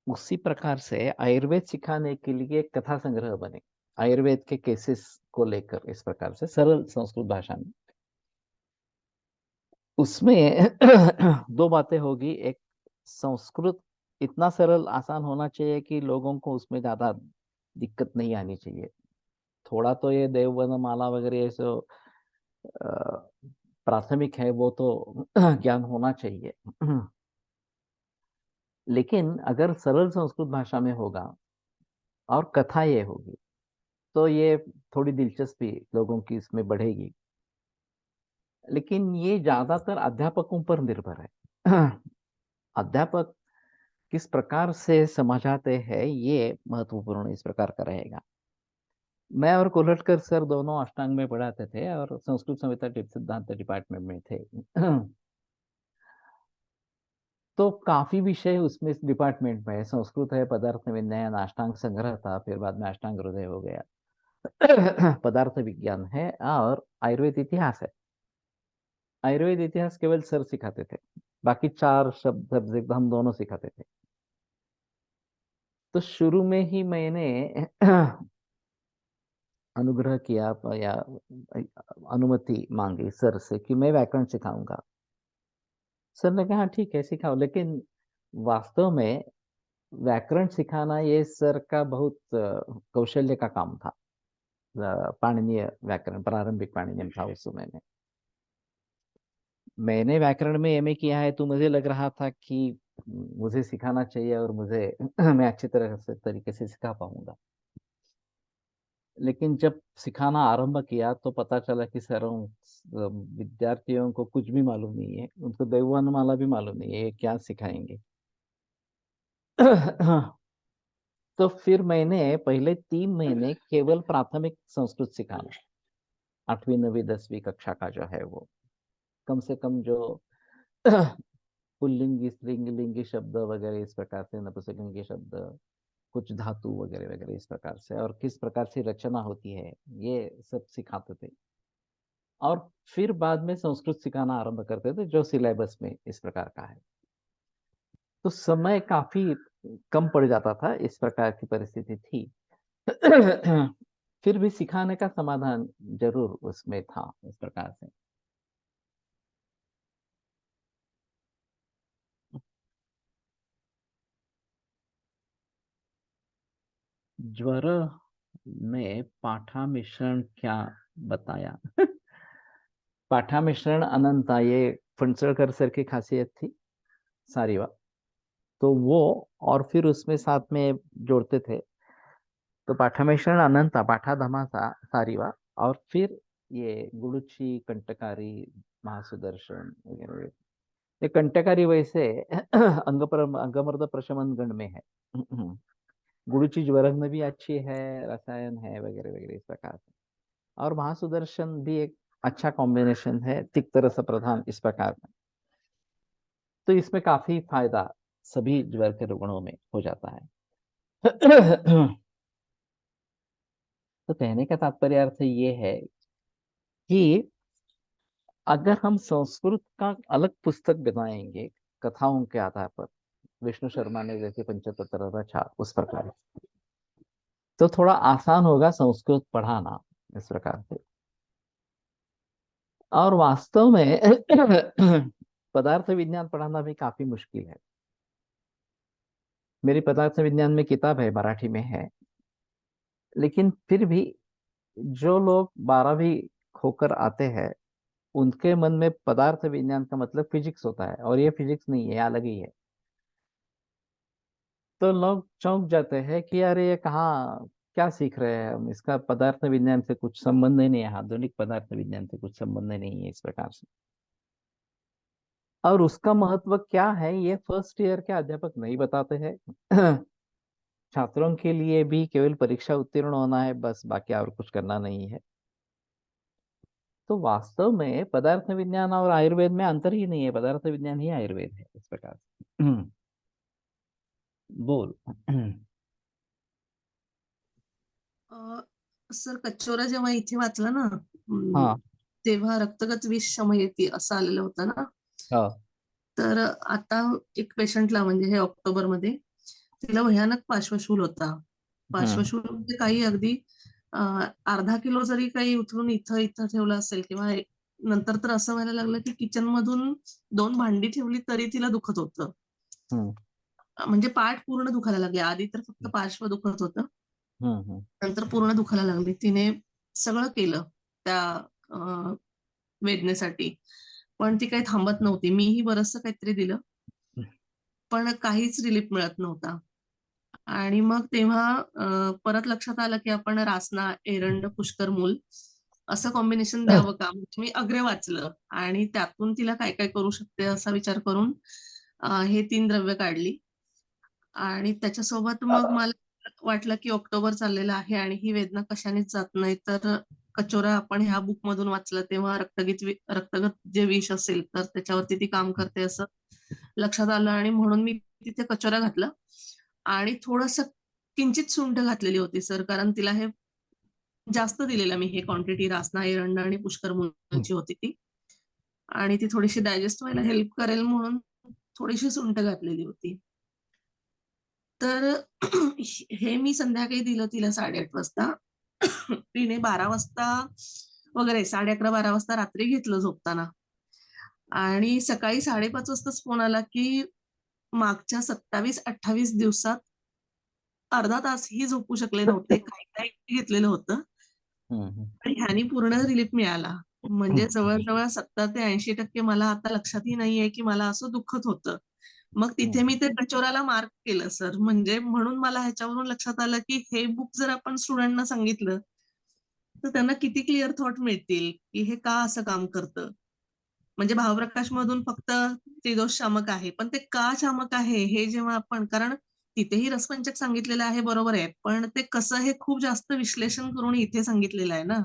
उसी प्रकार से आयुर्वेद सिखाने के लिए कथा संग्रह बने, आयुर्वेद के केसेस को लेकर इस प्रकार से सरल संस्कृत भाषा में। उसमें दो बातें होगी। एक, संस्कृत इतना सरल आसान होना चाहिए कि लोगों को उसमें ज्यादा दिक्कत नहीं आनी चाहिए। थोड़ा तो ये देववन माला वगैरह ये जो प्राथमिक है वो तो ज्ञान होना चाहिए। लेकिन अगर सरल संस्कृत भाषा में होगा और कथा ये होगी तो ये थोड़ी दिलचस्पी लोगों की इसमें बढ़ेगी। लेकिन ये ज्यादातर अध्यापकों पर निर्भर है। अध्यापक किस प्रकार से समझाते हैं ये महत्वपूर्ण इस प्रकार का रहेगा। मैं और कोलटकर सर दोनों अष्टांग में पढ़ाते थे और संस्कृत संहिता टिप्स सिद्धांत डिपार्टमेंट में थे। तो काफी विषय उसमें इस डिपार्टमेंट में है। संस्कृत है, पदार्थ विज्ञान, अष्टांग संग्रह था, फिर बाद में अष्टांग हृदय हो गया। पदार्थ विज्ञान है और आयुर्वेद इतिहास है। आयुर्वेद इतिहास केवल सर सिखाते थे, बाकी 4 शब्द सब्जेक्ट हम दोनों सिखाते थे। तो शुरू में ही मैंने अनुग्रह किया या अनुमति मांगी सर से कि मैं व्याकरण सिखाऊंगा। सर ने कहा ठीक है सिखाओ, लेकिन वास्तव में व्याकरण सिखाना ये सर का बहुत कौशल्य का काम था। पाणिनीय व्याकरण, प्रारंभिक पाणिनीय था उस समय में। मैंने व्याकरण में एमए किया है, तो मुझे लग रहा था कि मुझे सिखाना चाहिए और मुझे मैं अच्छी तरह से तरीके से सिखा पाऊंगा। लेकिन जब सिखाना आरंभ किया तो पता चला कि सरों विद्यार्थियों को कुछ भी मालूम नहीं है, उनको देववर्णमाला भी मालूम नहीं है, ये क्या सिखाएंगे। तो फिर मैंने पहले 3 महीने केवल प्राथमिक संस्कृत सिखाना, 8वीं 9वीं 10वीं कक्षा का जो है वो, कम से कम जो पुल्लिंगी स्त्रीलिंगी शब्द वगैरह इस प्रकार से, नपुंसकलिंगी शब्द, कुछ धातु वगैरह वगैरह इस प्रकार से, और किस प्रकार से रचना होती है, ये सब सिखाते थे। और फिर बाद में संस्कृत सिखाना आरंभ करते थे जो सिलेबस में इस प्रकार का है। तो समय काफी कम पड़ जाता था, इस प्रकार की परिस्थिति थी। फिर भी सिखाने का समाधान जरूर उसमें था इस प्रकार से। ज्वर में पाठा मिश्रण क्या बताया? पाठा मिश्रण अनंत था, ये फणसलकर सर की खासियत थी सारी बात। तो वो और फिर उसमें साथ में जोड़ते थे। तो पाठा मिश्रण अनंत था, पाठा धमासा सारीवा, और फिर ये गुरुची, कंटकारी, महासुदर्शन वगैरह। ये कंटकारी वैसे अंगमर्द प्रशमन गण में है। गुरुची ज्वरंग में भी अच्छी है, रसायन है वगैरह वगैरह इस प्रकार से। और महासुदर्शन भी एक अच्छा कॉम्बिनेशन है, तिक्त रस प्रधान इस प्रकार का। तो इसमें काफी फायदा सभी ज्वर के रुग्णों में हो जाता है। तो कहने का तात्पर्य अर्थ ये है कि अगर हम संस्कृत का अलग पुस्तक बनाएंगे कथाओं के आधार पर, विष्णु शर्मा ने जैसे पंचतंत्र रचा उस प्रकार, तो थोड़ा आसान होगा संस्कृत पढ़ाना इस प्रकार से। और वास्तव में पदार्थ विज्ञान पढ़ाना भी काफी मुश्किल है। मेरी पदार्थ विज्ञान में किताब है, मराठी में है, लेकिन फिर भी जो लोग 12वीं होकर आते हैं उनके मन में पदार्थ विज्ञान का मतलब फिजिक्स होता है, और ये फिजिक्स नहीं है, अलग ही है। तो लोग चौंक जाते हैं कि अरे ये कहाँ, क्या सीख रहे हैं हम, इसका पदार्थ विज्ञान से कुछ संबंध ही नहीं है, आधुनिक पदार्थ विज्ञान से कुछ संबंध ही नहीं है इस प्रकार से। और उसका महत्व क्या है ये फर्स्ट ईयर के अध्यापक नहीं बताते हैं। छात्रों के लिए भी केवल परीक्षा उत्तीर्ण होना है बस, बाकी और कुछ करना नहीं है। तो वास्तव में पदार्थ विज्ञान और आयुर्वेद में अंतर ही नहीं है, पदार्थ विज्ञान ही आयुर्वेद है इस प्रकार से। बोल। अ, सर कच्चोरा जेव्हा इथे वाचला ना, हाँ तेव्हा रक्तगत विष शमयती असं आलेलं होतं ना. हाँ तर आता एक पेशंटला, म्हणजे हे ऑक्टोबरमध्ये, तिला भयानक पार्श्वशूल होता. हम्म पार्श्वशूल म्हणजे काही अगदी अ, अर्धा किलो जरी काही उचलून इथं इथं ठेवलं असेल, किंवा नंतर तर असं व्हायला लागलं की किचन मधून 2 भांडी ठेवली तरी तिला दुखत होतं. हम्म म्हणजे पाठ पूर्ण दुखायला लागले. आधी तर फक्त पार्श्व दुखत होतं, हम्म नंतर पूर्ण दुखायला लागली. तिने सगळं केलं त्या वेदनेसाठी, पण ती काही थांबत नव्हती. मीही बरचसं काहीतरी दिलं, पण काहीच रिलीफ मिळत नव्हता. आणि मग तेव्हा परत लक्षात आलं की आपण रासना, एरंड, पुष्कर मूल असं कॉम्बिनेशन द्यावं का. म्हणजे मी अग्रे वाचलं आणि त्यातून तिला काय काय करू शकते असा विचार करून हे 3 द्रव्य काढली. आणि त्याच्यासोबत मग मला वाटलं की ऑक्टोबर चाललेला आहे आणि ही वेदना कशानेच जात नाही, तर कचोरा आपण ह्या बुक मधून वाचलं तेव्हा रक्तगत जे विष असेल तर त्याच्यावरती ती काम करते असं लक्षात आलं आणि म्हणून मी तिथे कचोरा घातला आणि थोडस किंचित सुंठ घातलेली होती सर, कारण तिला हे जास्त दिलेलं मी हे क्वांटिटी रासना एरंड आणि पुष्कर मुंगाची होती ती, आणि ती थोडीशी डायजेस्ट व्हायला हेल्प करेल म्हणून थोडीशी सुंठ घातलेली होती. तर हे मी संध्याकाळी दिलं तिला 8:30 वाजता. तिने 12 वाजता वगैरे 11:30-12 वाजता रात्री घेतलं झोपताना आणि सकाळी 5:30 वाजताच फोन आला की मागच्या 27-28 दिवसात अर्धा तासही झोपू शकले नव्हते. काही घेतलेलं होतं आणि ह्यानी पूर्ण रिलीफ मिळाला. म्हणजे जवळ-जवळ 70 ते 80% मला आता लक्षातही नाहीये की मला असं दुखत होतं. मग तिथे मी ते कचोराला मार्क केलं सर. म्हणजे म्हणून मला ह्याच्यावरून लक्षात आलं की हे बुक जर आपण स्टुडंटना सांगितलं, तर त्यांना किती क्लिअर थॉट मिळतील की हे का असं काम करतं. म्हणजे भावप्रकाश मधून फक्त त्रिदोष शामक आहे, पण ते का शामक आहे हे जेव्हा आपण, कारण तिथेही रसपंचक सांगितलेलं आहे बरोबर आहे, पण ते कसं हे खूप जास्त विश्लेषण करून इथे सांगितलेलं आहे ना.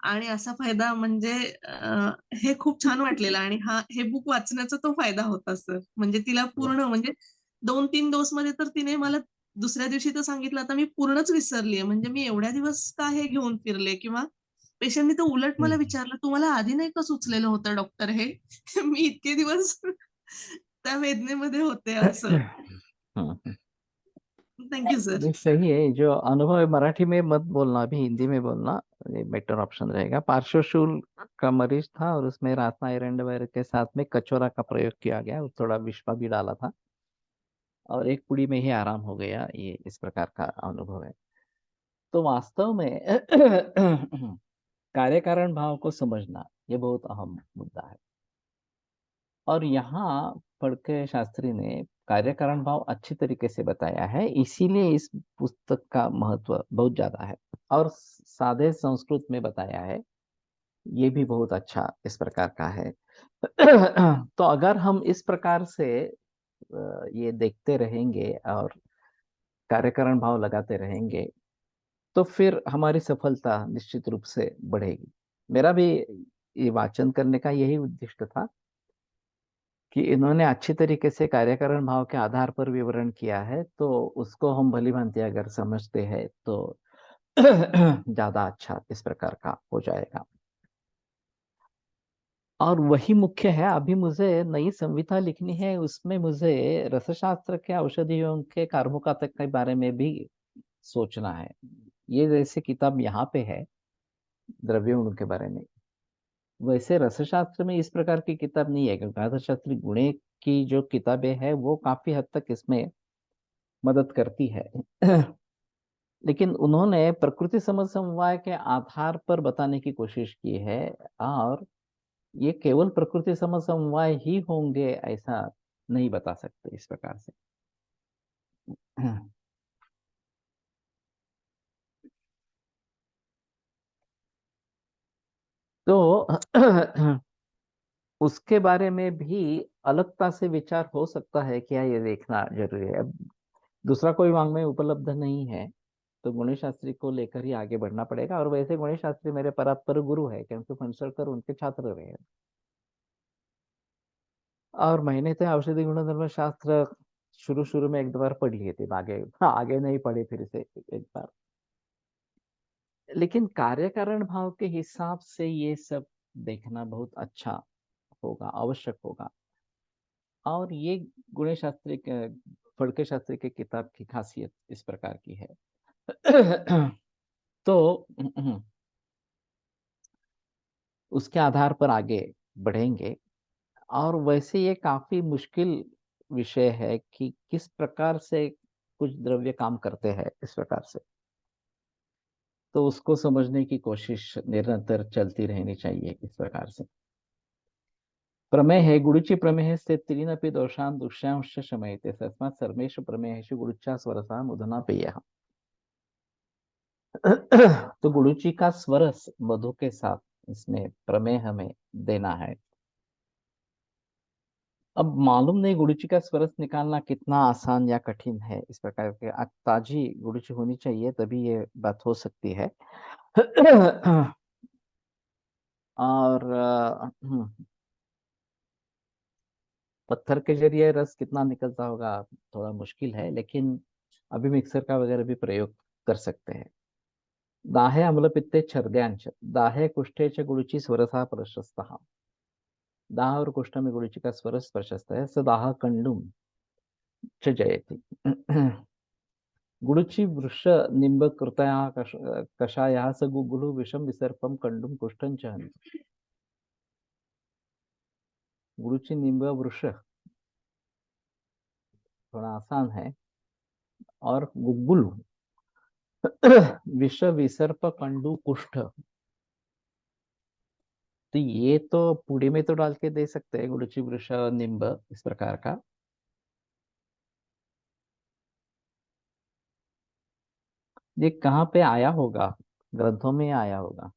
आणि असा फायदा म्हणजे हे खूप छान वाटलेलं आणि हे बुक वाचण्याचा तो फायदा होता सर. म्हणजे तिला पूर्ण म्हणजे 2-3 डोस मध्ये तर तिने मला दुसऱ्या दिवशी तर सांगितलं, आता मी पूर्णच विसरलीये. म्हणजे मी एवढ्या दिवस का हे घेऊन फिरले, किंवा पेशंटनी तर उलट मला विचारलं, "तुम्हाला आधी नाही का सुचलेलं होतं डॉक्टर हे?" मी इतके दिवस त्या वेदनेमध्ये होते असं. Thank you sir. नहीं, सही है। जो अनुभव है मराठी में मत बोलना, अभी हिंदी में बोलना, ये बेटर ऑप्शन रहेगा। पार्श्वशूल का मरीज था और उसमें रासना एरंडवेर के साथ में कचोरा का प्रयोग किया गया, थोड़ा विश्वा भी डाला था और एक पुड़ी में ही आराम हो गया। ये इस प्रकार का अनुभव है। तो वास्तव में कार्य कारण भाव को समझना ये बहुत अहम मुद्दा है और यहाँ फड़के शास्त्री ने कार्य कारण भाव अच्छी तरीके से बताया है, इसीलिए इस पुस्तक का महत्व बहुत ज्यादा है और सादे संस्कृत में बताया है, ये भी बहुत अच्छा इस प्रकार का है। तो अगर हम इस प्रकार से ये देखते रहेंगे और कार्यकारण भाव लगाते रहेंगे, तो फिर हमारी सफलता निश्चित रूप से बढ़ेगी। मेरा भी ये वाचन करने का यही उद्देश्य था कि इन्होंने अच्छी तरीके से कार्यकारण भाव के आधार पर विवरण किया है, तो उसको हम भली-भांति अगर समझते हैं तो ज़्यादा अच्छा इस प्रकार का हो जाएगा। और वही मुख्य है, अभी मुझे नई संहिता लिखनी है, उसमें मुझे रसशास्त्र के औषधियों के कार्बोकातक के बारे में भी सोचना है। ये जैसे किताब यहाँ पे है, द्रव्य गुण के बारे में, वैसे रसशास्त्र में इस प्रकार की किताब नहीं है, क्योंकि अर्थशास्त्री गुणे की जो किताबें हैं, वो काफ़ी हद तक इसमें मदद करती है। लेकिन उन्होंने प्रकृति समझ समवाय के आधार पर बताने की कोशिश की है और ये केवल प्रकृति समझ समवाय ही होंगे ऐसा नहीं बता सकते इस प्रकार से। तो उसके बारे में भी अलगता से विचार हो सकता है, क्या ये देखना जरूरी है। अब दूसरा कोई वाङ्मय उपलब्ध नहीं है, तो गुणेश शास्त्री को लेकर ही आगे बढ़ना पड़ेगा। और वैसे गुणेश शास्त्री मेरे परात्पर गुरु है, क्योंकि फणसलकर उनके छात्र रहे। और मैंने तो औषधि गुणधर्म शास्त्र शुरू में एक दो बार पढ़ लिए थे, आगे नहीं पढ़े फिर से एक बार। लेकिन कार्य कारण भाव के हिसाब से ये सब देखना बहुत अच्छा होगा, आवश्यक होगा। और ये गुणेश शास्त्री के, फड़के शास्त्री के किताब की खासियत इस प्रकार की है। तो उसके आधार पर आगे बढ़ेंगे। और वैसे ये काफी मुश्किल विषय है कि किस प्रकार से कुछ द्रव्य काम करते हैं इस प्रकार से, तो उसको समझने की कोशिश निरंतर चलती रहनी चाहिए इस प्रकार से। प्रमेय है, गुरुची प्रमेय से त्रीनपि दोषान दुष्यांश शमयते, तस्मात् सर्वेषु प्रमेयेषु गुरुच्या स्वरसा मुधना पेय। तो गुरुची का स्वरस मधु के साथ इसमें प्रमेय हमें देना है। अब मालूम नहीं गुरुची का स्वरस निकालना कितना आसान या कठिन है। इस प्रकार के ताजी गुरुची होनी चाहिए, तभी ये बात हो सकती है। और पत्थर के जरिए रस कितना निकलता होगा थोड़ा मुश्किल है, लेकिन अभी मिक्सर का वगैरह भी प्रयोग कर सकते हैं। दाहे अम्लपित्ते छर्द्यांश दाहे कुष्ठे च गुरुची स्वरसा प्रशस्तः। दाह और कुष्ठ में गुरुची का स्वरस प्रशस्त है। स दाह कंडुम च जयति। गुरुची वृष निंब कृतया कषाया स गुगुलु विषम विसर्पम कंडुम कुष्ठं च हन्ति। गुरुची निंब वृष थोड़ा आसान है, और गुगुलु विष विसर्प कंडु कुष्ठ, तो ये तो पूड़ी में तो डाल के दे सकते हैं, गुरुची वृष निंब इस प्रकार का। ये कहाँ पे आया होगा? ग्रंथों में आया होगा।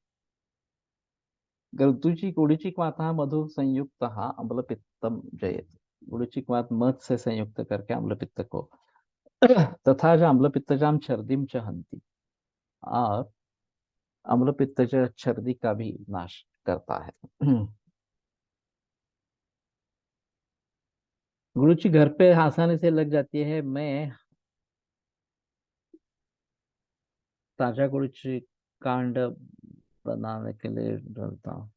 गुरुची गुरुची क्वाथा मधु संयुक्त अम्ल पित्तम जयत। गुरुची क्वाथ मध से संयुक्त करके अम्ल पित्त को तथा च अम्ल पित्तजाम छर्दिम च हंति, और अम्ल पित्त छर्दी का भी नाश करता है। गुरुची घर पे आसानी से लग जाती है। मैं ताजा गुरुची कांड बनाने के लिए डालता हूँ।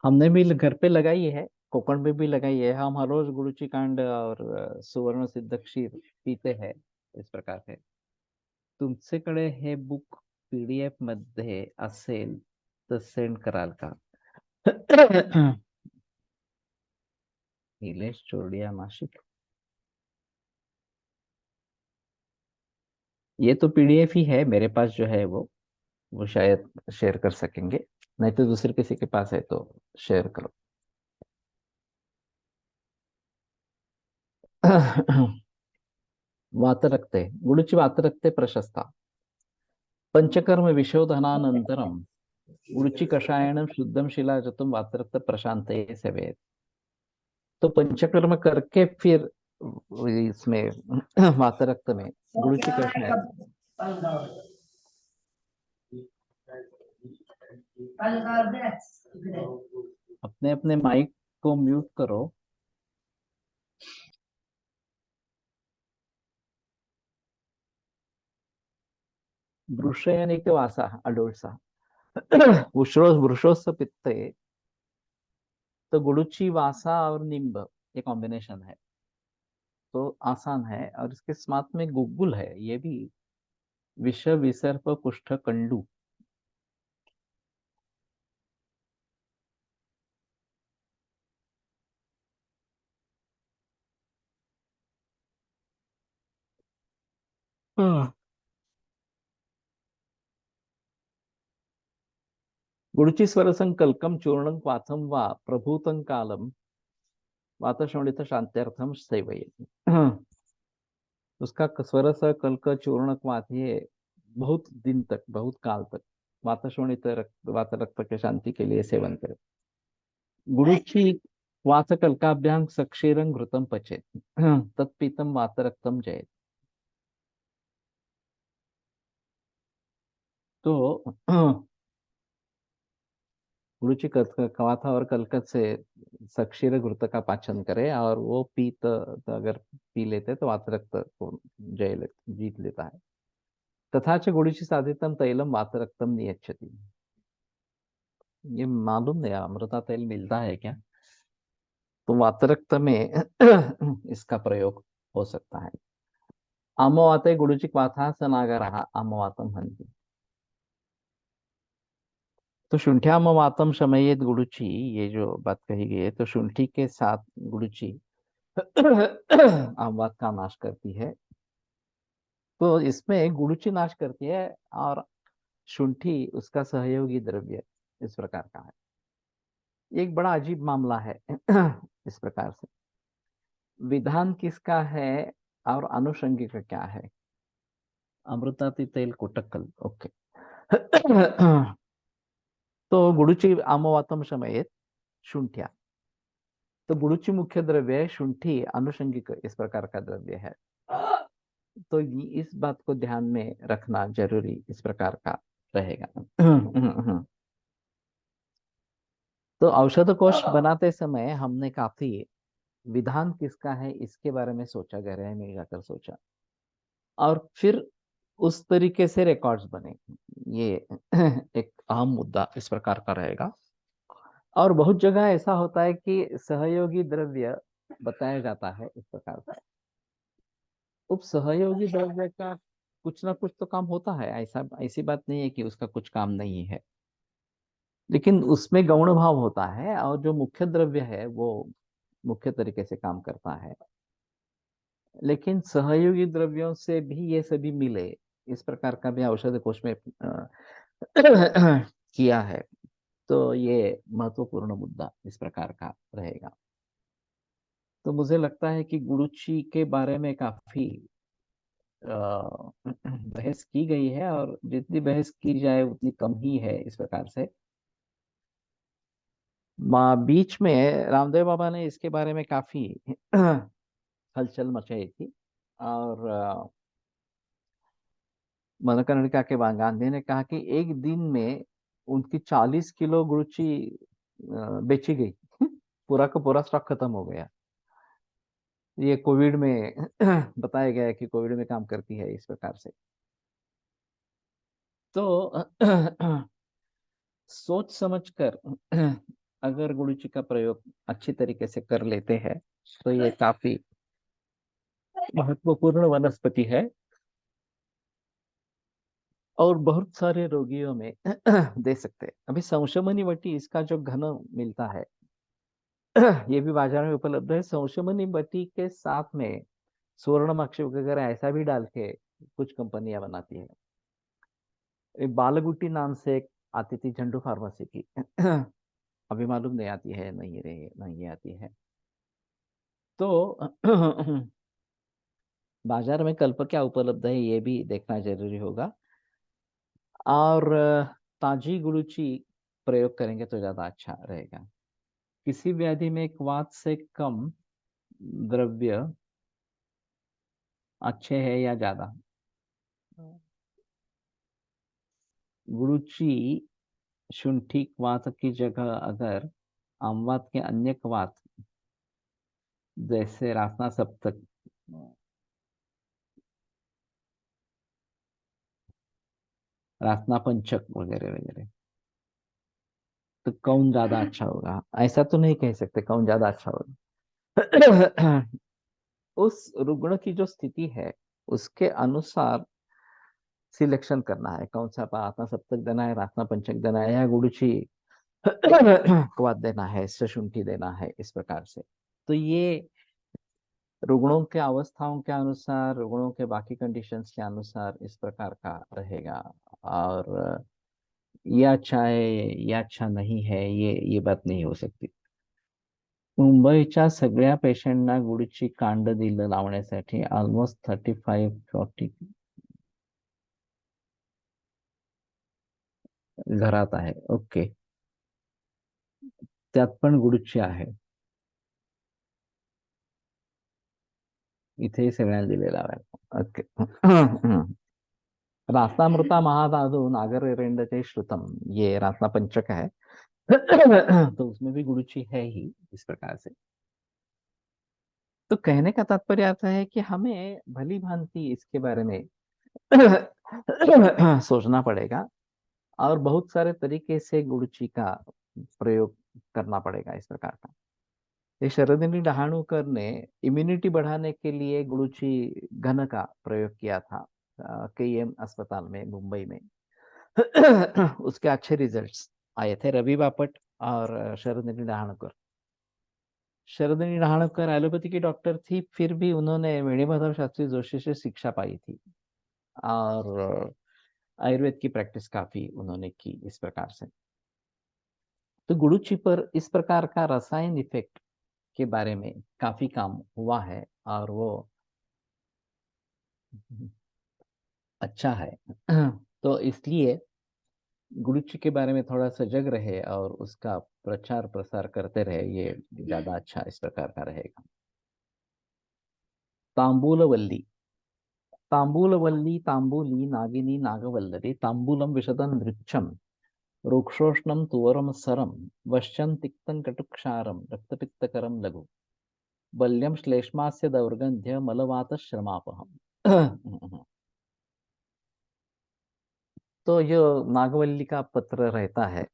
हमने भी घर पे लगाई है, कोकण में भी लगाई है। हम हर रोज गुरुची कांड और सुवर्ण सिद्ध क्षीर पीते हैं। इस प्रकार है। तुमच्याकडे हे बुक पीडीएफ मध्ये असेल तर सेंड कराल का? नीलेश चोरडिया नाशिक। ये तो पीडीएफ ही है मेरे पास, जो है वो शायद शेयर कर सकेंगे, नहीं तो दूसरे किसी के पास है तो शेयर करो। वातरक्ते गुरुची वातरक्ते प्रशस्ता पंचकर्म विशोधनानंतरम गुरुची कषायणम शुद्धम शिलाजतम वातरक्त प्रशांत सेवेत। तो पंचकर्म करके फिर इसमें वातरक्त में गुरुची कषाय। अपने अपने माइक को म्यूट करो। वृषयनिक वासा अडोळसा वृषोस पित्ते, तो गुरुची वासा और नींब ये कॉम्बिनेशन है, तो आसान है। और इसके साथ में गुग्गुल है, ये भी विष विसर्प कुष्ठ कंडू। गुरुची स्वर संकल्कम चूर्णं क्वाथम वा प्रभूतं कालम वातशोणित शांत्यर्थम सेवयति। उसका स्वर कल्क चूर्ण क्वाथ ये बहुत दिन तक, बहुत काल तक वातशोणित रक्त वात रक्त के शांति के लिए सेवन करे। गुरुची वात कल्काभ्याम सक्षीरं घृतम पचेत तत्पीतम वात रक्तम जयेत। तो गुरुची कवाथा और कलकत से सक्षीर घृत का पाचन करे, और वो पीत अगर पी लेते तो वातरक्त को जीत लेता है। तथा च गुरुची साधितम तैलम वातरक्तम नियच्छति। ये मालूम नहीं अमृता तेल मिलता है क्या? तो वातरक्त में इसका प्रयोग हो सकता है। आमवाते गुरुची क्वाथा सनागरः आमवातम हन्ति। तो शुंठ्यामवातम शमयेत गुरुची, ये जो बात कही गई है, तो शुंठी के साथ गुरुची आमवात का नाश करती है। तो इसमें गुरुची नाश करती है और शुंठी उसका सहयोगी द्रव्य इस प्रकार का है। एक बड़ा अजीब मामला है। इस प्रकार से विधान किसका है और अनुषंगिक क्या है? अमृताति तेल कोटक्कल, ओके। तो गुरुची आमवातम शमयेत शुंठ्या, तो गुरुची मुख्य द्रव्य है, शुंठी अनुषंगिक इस प्रकार का द्रव्य है। तो इस बात को ध्यान में रखना जरूरी इस प्रकार का रहेगा। तो औषध कोश बनाते समय हमने काफी विधान किसका है इसके बारे में सोचा, गहराई में जाकर सोचा, और फिर उस तरीके से रिकॉर्ड्स बने। ये एक अहम मुद्दा इस प्रकार का रहेगा। और बहुत जगह ऐसा होता है कि सहयोगी द्रव्य बताया जाता है इस प्रकार का। उप सहयोगी द्रव्य का कुछ ना कुछ तो काम होता है, ऐसी बात नहीं है कि उसका कुछ काम नहीं है, लेकिन उसमें गौण भाव होता है और जो मुख्य द्रव्य है वो मुख्य तरीके से काम करता है। लेकिन सहयोगी द्रव्यों से भी ये सभी मिले, इस प्रकार का भी औषध कोश में किया है। तो ये महत्वपूर्ण मुद्दा इस प्रकार का रहेगा। तो मुझे लगता है कि गुरुची के बारे में काफी बहस की गई है, और जितनी बहस की जाए उतनी कम ही है इस प्रकार से। बीच में रामदेव बाबा ने इसके बारे में काफी हलचल मचाई थी, और मनकर्णिका के बाद गांधी ने कहा कि एक दिन में उनकी 40 किलो गुरुची बेची गई। पूरा का पूरा स्टॉक खत्म हो गया। ये कोविड में बताया गया है कि कोविड में काम करती है इस प्रकार से। तो सोच समझकर अगर गुरुची का प्रयोग अच्छी तरीके से कर लेते हैं तो ये काफी महत्वपूर्ण वनस्पति है, और बहुत सारे रोगियों में दे सकते हैं। अभी संशमनी वटी इसका जो घन मिलता है ये भी बाजार में उपलब्ध है। संशमनी वटी के साथ में सुवर्णमाक्षी वगैरह ऐसा भी डाल के कुछ कंपनियां बनाती है। एक बालगुट्टी नाम से एक आती थी झंडू फार्मेसी की। अभी मालूम नहीं आती है, नहीं आती है। तो बाजार में कल्प क्या उपलब्ध है ये भी देखना जरूरी होगा। और ताजी गुरुची प्रयोग करेंगे तो ज्यादा अच्छा रहेगा। किसी व्याधि में एक वात से कम द्रव्य अच्छे है या ज्यादा? गुरुची शुंठी क्वाथ की जगह अगर आमवात के अन्य क्वाथ जैसे रासना सप्तक, रासना पंचक वगैरह वगैरह, तो कौन ज्यादा अच्छा होगा? ऐसा तो नहीं कह सकते कौन ज्यादा अच्छा होगा। उस रुग्ण की जो स्थिति है उसके अनुसार सिलेक्शन करना है, कौन सा रासना सप्तक देना है, रासना पंचक देना है, या गुरुची क्वाथ देना है, सशुंठी देना है, इस प्रकार से। तो ये रुग्णों के अवस्थाओं के अनुसार, रुग्णों के बाकी कंडीशंस के अनुसार इस प्रकार का रहेगा। और ये अच्छा है, ये अच्छा नहीं है, ये बात नहीं हो सकती। मुंबईच्या सगळ्या पेशंटना गुडची कांड दिलं लावण्यासाठी ऑलमोस्ट 35-40 घरात आहे. ओके, त्यात पण गुडची आहे. इथे सगळ्यांना दिलेला आहे. ओके. रास्तामृता महादादू नागर रेंडते श्रुतम, ये रास्ता पंचक है। तो उसमें भी गुरुची है ही इस प्रकार से। तो कहने का तात्पर्य आता है कि हमें भली भांति इसके बारे में सोचना पड़ेगा, और बहुत सारे तरीके से गुरुची का प्रयोग करना पड़ेगा इस प्रकार का। ये शरदिनी डहाणुकर ने इम्यूनिटी बढ़ाने के लिए गुरुची घन का प्रयोग किया था केईएम अस्पताल में मुंबई में। उसके अच्छे रिजल्ट्स आए थे। रवि बापट और शरदिनी डहाणुकर। शरदिनी डहाणुकर एलोपैथी की डॉक्टर थी, फिर भी उन्होंने वेणुमाधव शास्त्री जोशी से शिक्षा पाई थी, और आयुर्वेद की प्रैक्टिस काफी उन्होंने की इस प्रकार से। तो गुरुची पर इस प्रकार का रसायन इफेक्ट के बारे में काफी काम हुआ है, और वो अच्छा है। तो इसलिए गुरुची के बारे में थोड़ा सजग रहे और उसका प्रचार प्रसार करते रहे, ये ज्यादा अच्छा इस प्रकार का रहेगा। तांबूलवल्ली, तांबूलवल्ली तांबूली नागिनी नागवल्लरी तांबूलम विशदन नृच्छम रुक्षोष्णम तुवरम सरम वश्यं तिक्तं कटुक्षारम रक्तपित्तकरम लघु बल्यम श्लेष्मास्य दौर्गंध्य मलवात श्रमापहम। तो ये नागवल्ली का पत्र रहता है,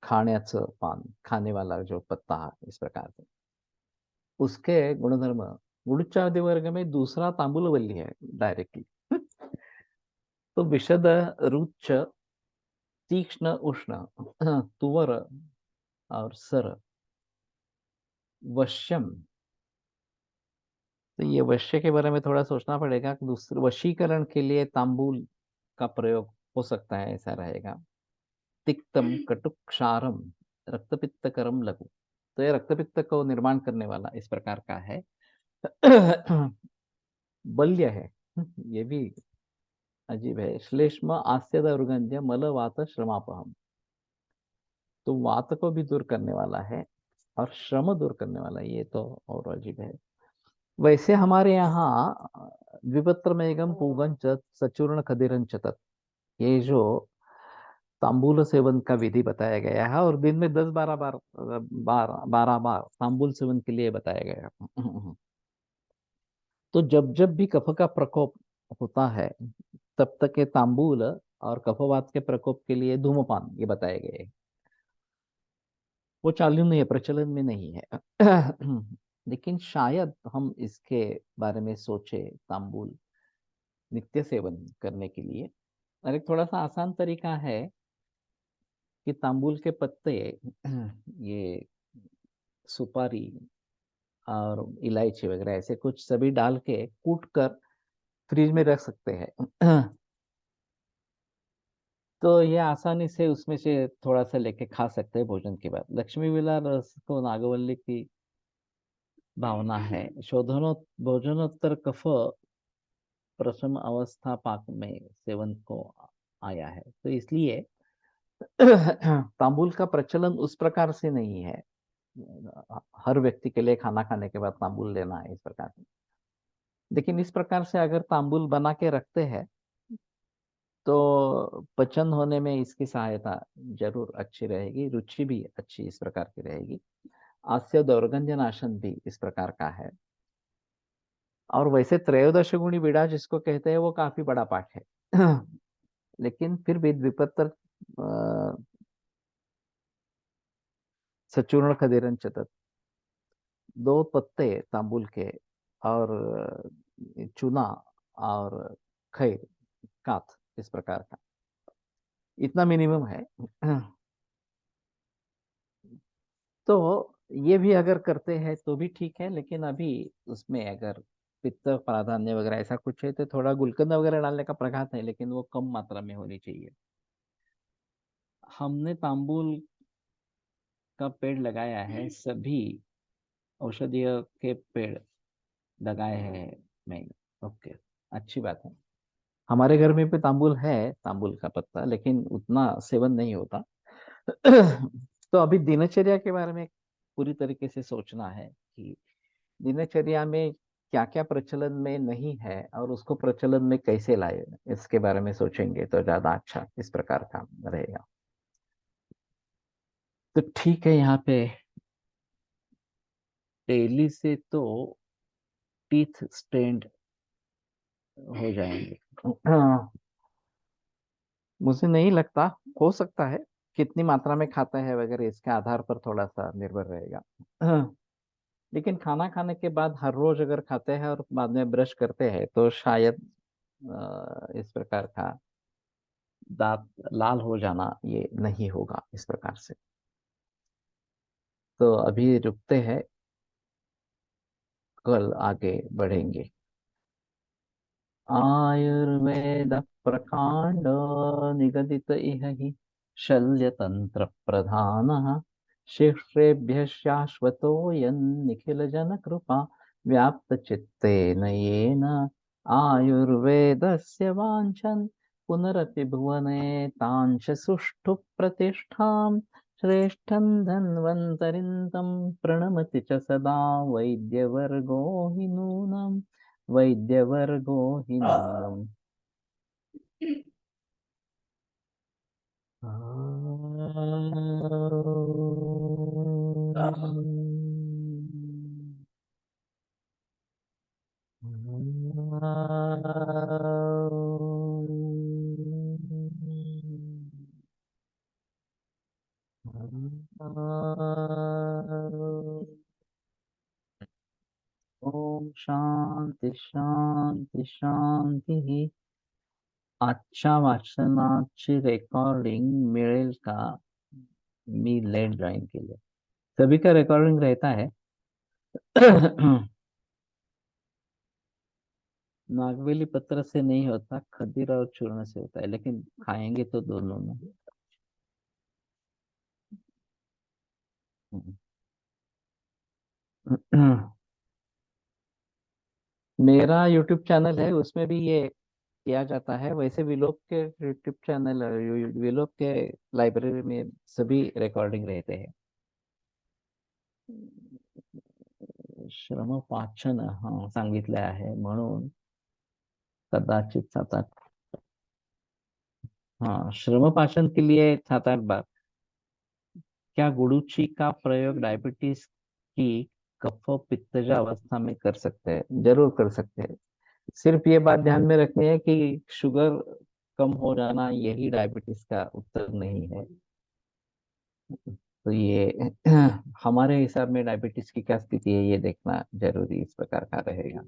खाण्याचं पान, खाने वाला जो पत्ता है इस प्रकार से, उसके गुणधर्म गुड़चादी वर्ग में दूसरा तांबूलवल्ली है डायरेक्टली। तो विशद, रुच्च, तीक्ष्ण, उष्ण, तुवर और सर, वश्यम। तो ये वश्य के बारे में थोड़ा सोचना पड़ेगा। दूसरे वशीकरण के लिए तांबूल का प्रयोग हो सकता है, ऐसा रहेगा। तिक्तम कटुक क्षारम रक्तपित्तकरम लघु, तो ये रक्तपित्त को निर्माण करने वाला इस प्रकार का है। बल्य है, ये भी अजीब है। श्लेष्म आस्यद उर्गंध्य मल वात श्रमापहम, तो वात को भी दूर करने वाला है और श्रम दूर करने वाला, ये तो और अजीब है। वैसे हमारे यहाँ द्विपत्र मेघम पूगंच सचूर्ण खदिरंच तत्, ये जो तांबूल सेवन का विधि बताया गया है और दिन में 10-12 बार 12 बार तांबूल सेवन के लिए बताया गया है। तो जब जब भी कफ का प्रकोप होता है तब तक ये तांबूल और कफवात के प्रकोप के लिए धूमपान ये बताए गए हैं। वो चालू नहीं है, प्रचलन में नहीं है। लेकिन शायद हम इसके बारे में सोचे तांबूल नित्य सेवन करने के लिए। और एक थोड़ा सा आसान तरीका है कि तांबूल के पत्ते, ये सुपारी और इलायची वगैरह ऐसे कुछ सभी डाल के कूट कर फ्रिज में रख सकते हैं। तो ये आसानी से उसमें से थोड़ा सा लेके खा सकते हैं भोजन के बाद। लक्ष्मी विलास रस को नागवल्ली की भावना है। भोजनोत्तर कफ प्रथम अवस्था पाक में सेवन को आया है, तो इसलिए तांबूल का प्रचलन उस प्रकार से नहीं है। हर व्यक्ति के लिए खाना खाने के बाद तांबूल लेना है इस प्रकार से। लेकिन इस प्रकार से अगर तांबूल बना के रखते हैं तो पचन होने में इसकी सहायता जरूर अच्छी रहेगी, रुचि भी अच्छी इस प्रकार की रहेगी। आस्य दौर्गंध्य नाशन भी इस प्रकार का है। और वैसे त्रयोदश गुणी बीड़ा जिसको कहते हैं वो काफी बड़ा पाठ है। लेकिन फिर भी द्विपत्र सचूर्ण खदेरन चतत, 2 पत्ते तांबूल के और चूना और खैर काथ इस प्रकार का, इतना मिनिमम है। तो ये भी अगर करते हैं तो भी ठीक है, लेकिन अभी उसमें अगर पित्त प्राधान्य वगैरह ऐसा कुछ है तो थोड़ा गुलकंद वगैरह डालने का प्रघात है, लेकिन वो कम मात्रा में होनी चाहिए। हमने तांबूल का पेड़ लगाया है, सभी औषधीय के पेड़ लगाए हैं मैंने। ओके, अच्छी बात है। हमारे घर में भी तांबूल है, तांबूल का पत्ता, लेकिन उतना सेवन नहीं होता। तो अभी दिनचर्या के बारे में पूरी तरीके से सोचना है कि दिनचर्या में क्या क्या प्रचलन में नहीं है और उसको प्रचलन में कैसे लाए, इसके बारे में सोचेंगे तो ज्यादा अच्छा इस प्रकार का रहेगा। तो ठीक है, यहाँ पे डेली से तो टीथ स्ट्रेंड हो जाएंगे। मुझे नहीं लगता, हो सकता है, कितनी मात्रा में खाता है वगैरह इसके आधार पर थोड़ा सा निर्भर रहेगा। लेकिन खाना खाने के बाद हर रोज अगर खाते हैं और बाद में ब्रश करते हैं तो शायद इस प्रकार का दांत लाल हो जाना ये नहीं होगा इस प्रकार से। तो अभी रुकते हैं, कल आगे बढ़ेंगे। आयुर्वेद प्रकांड निगदित इह हि शल्यतंत्र प्रधान शिष्येभ्य शाश्वतोऽयं निखिल जन कृपा व्याप्त चित्तेन येन आयुर्वेदस्य वाञ्छन् पुनरपि भुवने तांश सुष्ठु प्रतिष्ठां श्रेष्ठं धन्वन्तरिं तं प्रणमति च सदा वैद्यवर्गो हि नूनम् वैद्यवर्गो हि नूनम् ओम शांति शांति शांति. आजच्या वाचनाची रेकॉर्डिंग मिळेल का? मी लेट ज्वाइन केले. सभी का रिकॉर्डिंग रहता है. नागवेली पत्र से नहीं होता, खदीर और चूर्ण से होता है, लेकिन खाएंगे तो दोनों में. मेरा YouTube चैनल है, उसमें भी ये किया जाता है. वैसे विलोक के YouTube चैनल, विलोक के लाइब्रेरी में सभी रिकॉर्डिंग रहते हैं. श्रमपाचन सांगितले आहे म्हणून कदाचित 7-8. श्रमपाचन के लिए 7-8 बार. क्या गुड़ूची का प्रयोग डायबिटीज की कफ पित्तज अवस्था में कर सकते हैं? जरूर कर सकते हैं. सिर्फ ये बात ध्यान में रखनी है कि शुगर कम हो जाना यही डायबिटीज का उत्तर नहीं है. तो ये हमारे हिसाब में डायबिटीज की क्या स्थिति है ये देखना जरूरी इस प्रकार का रहेगा.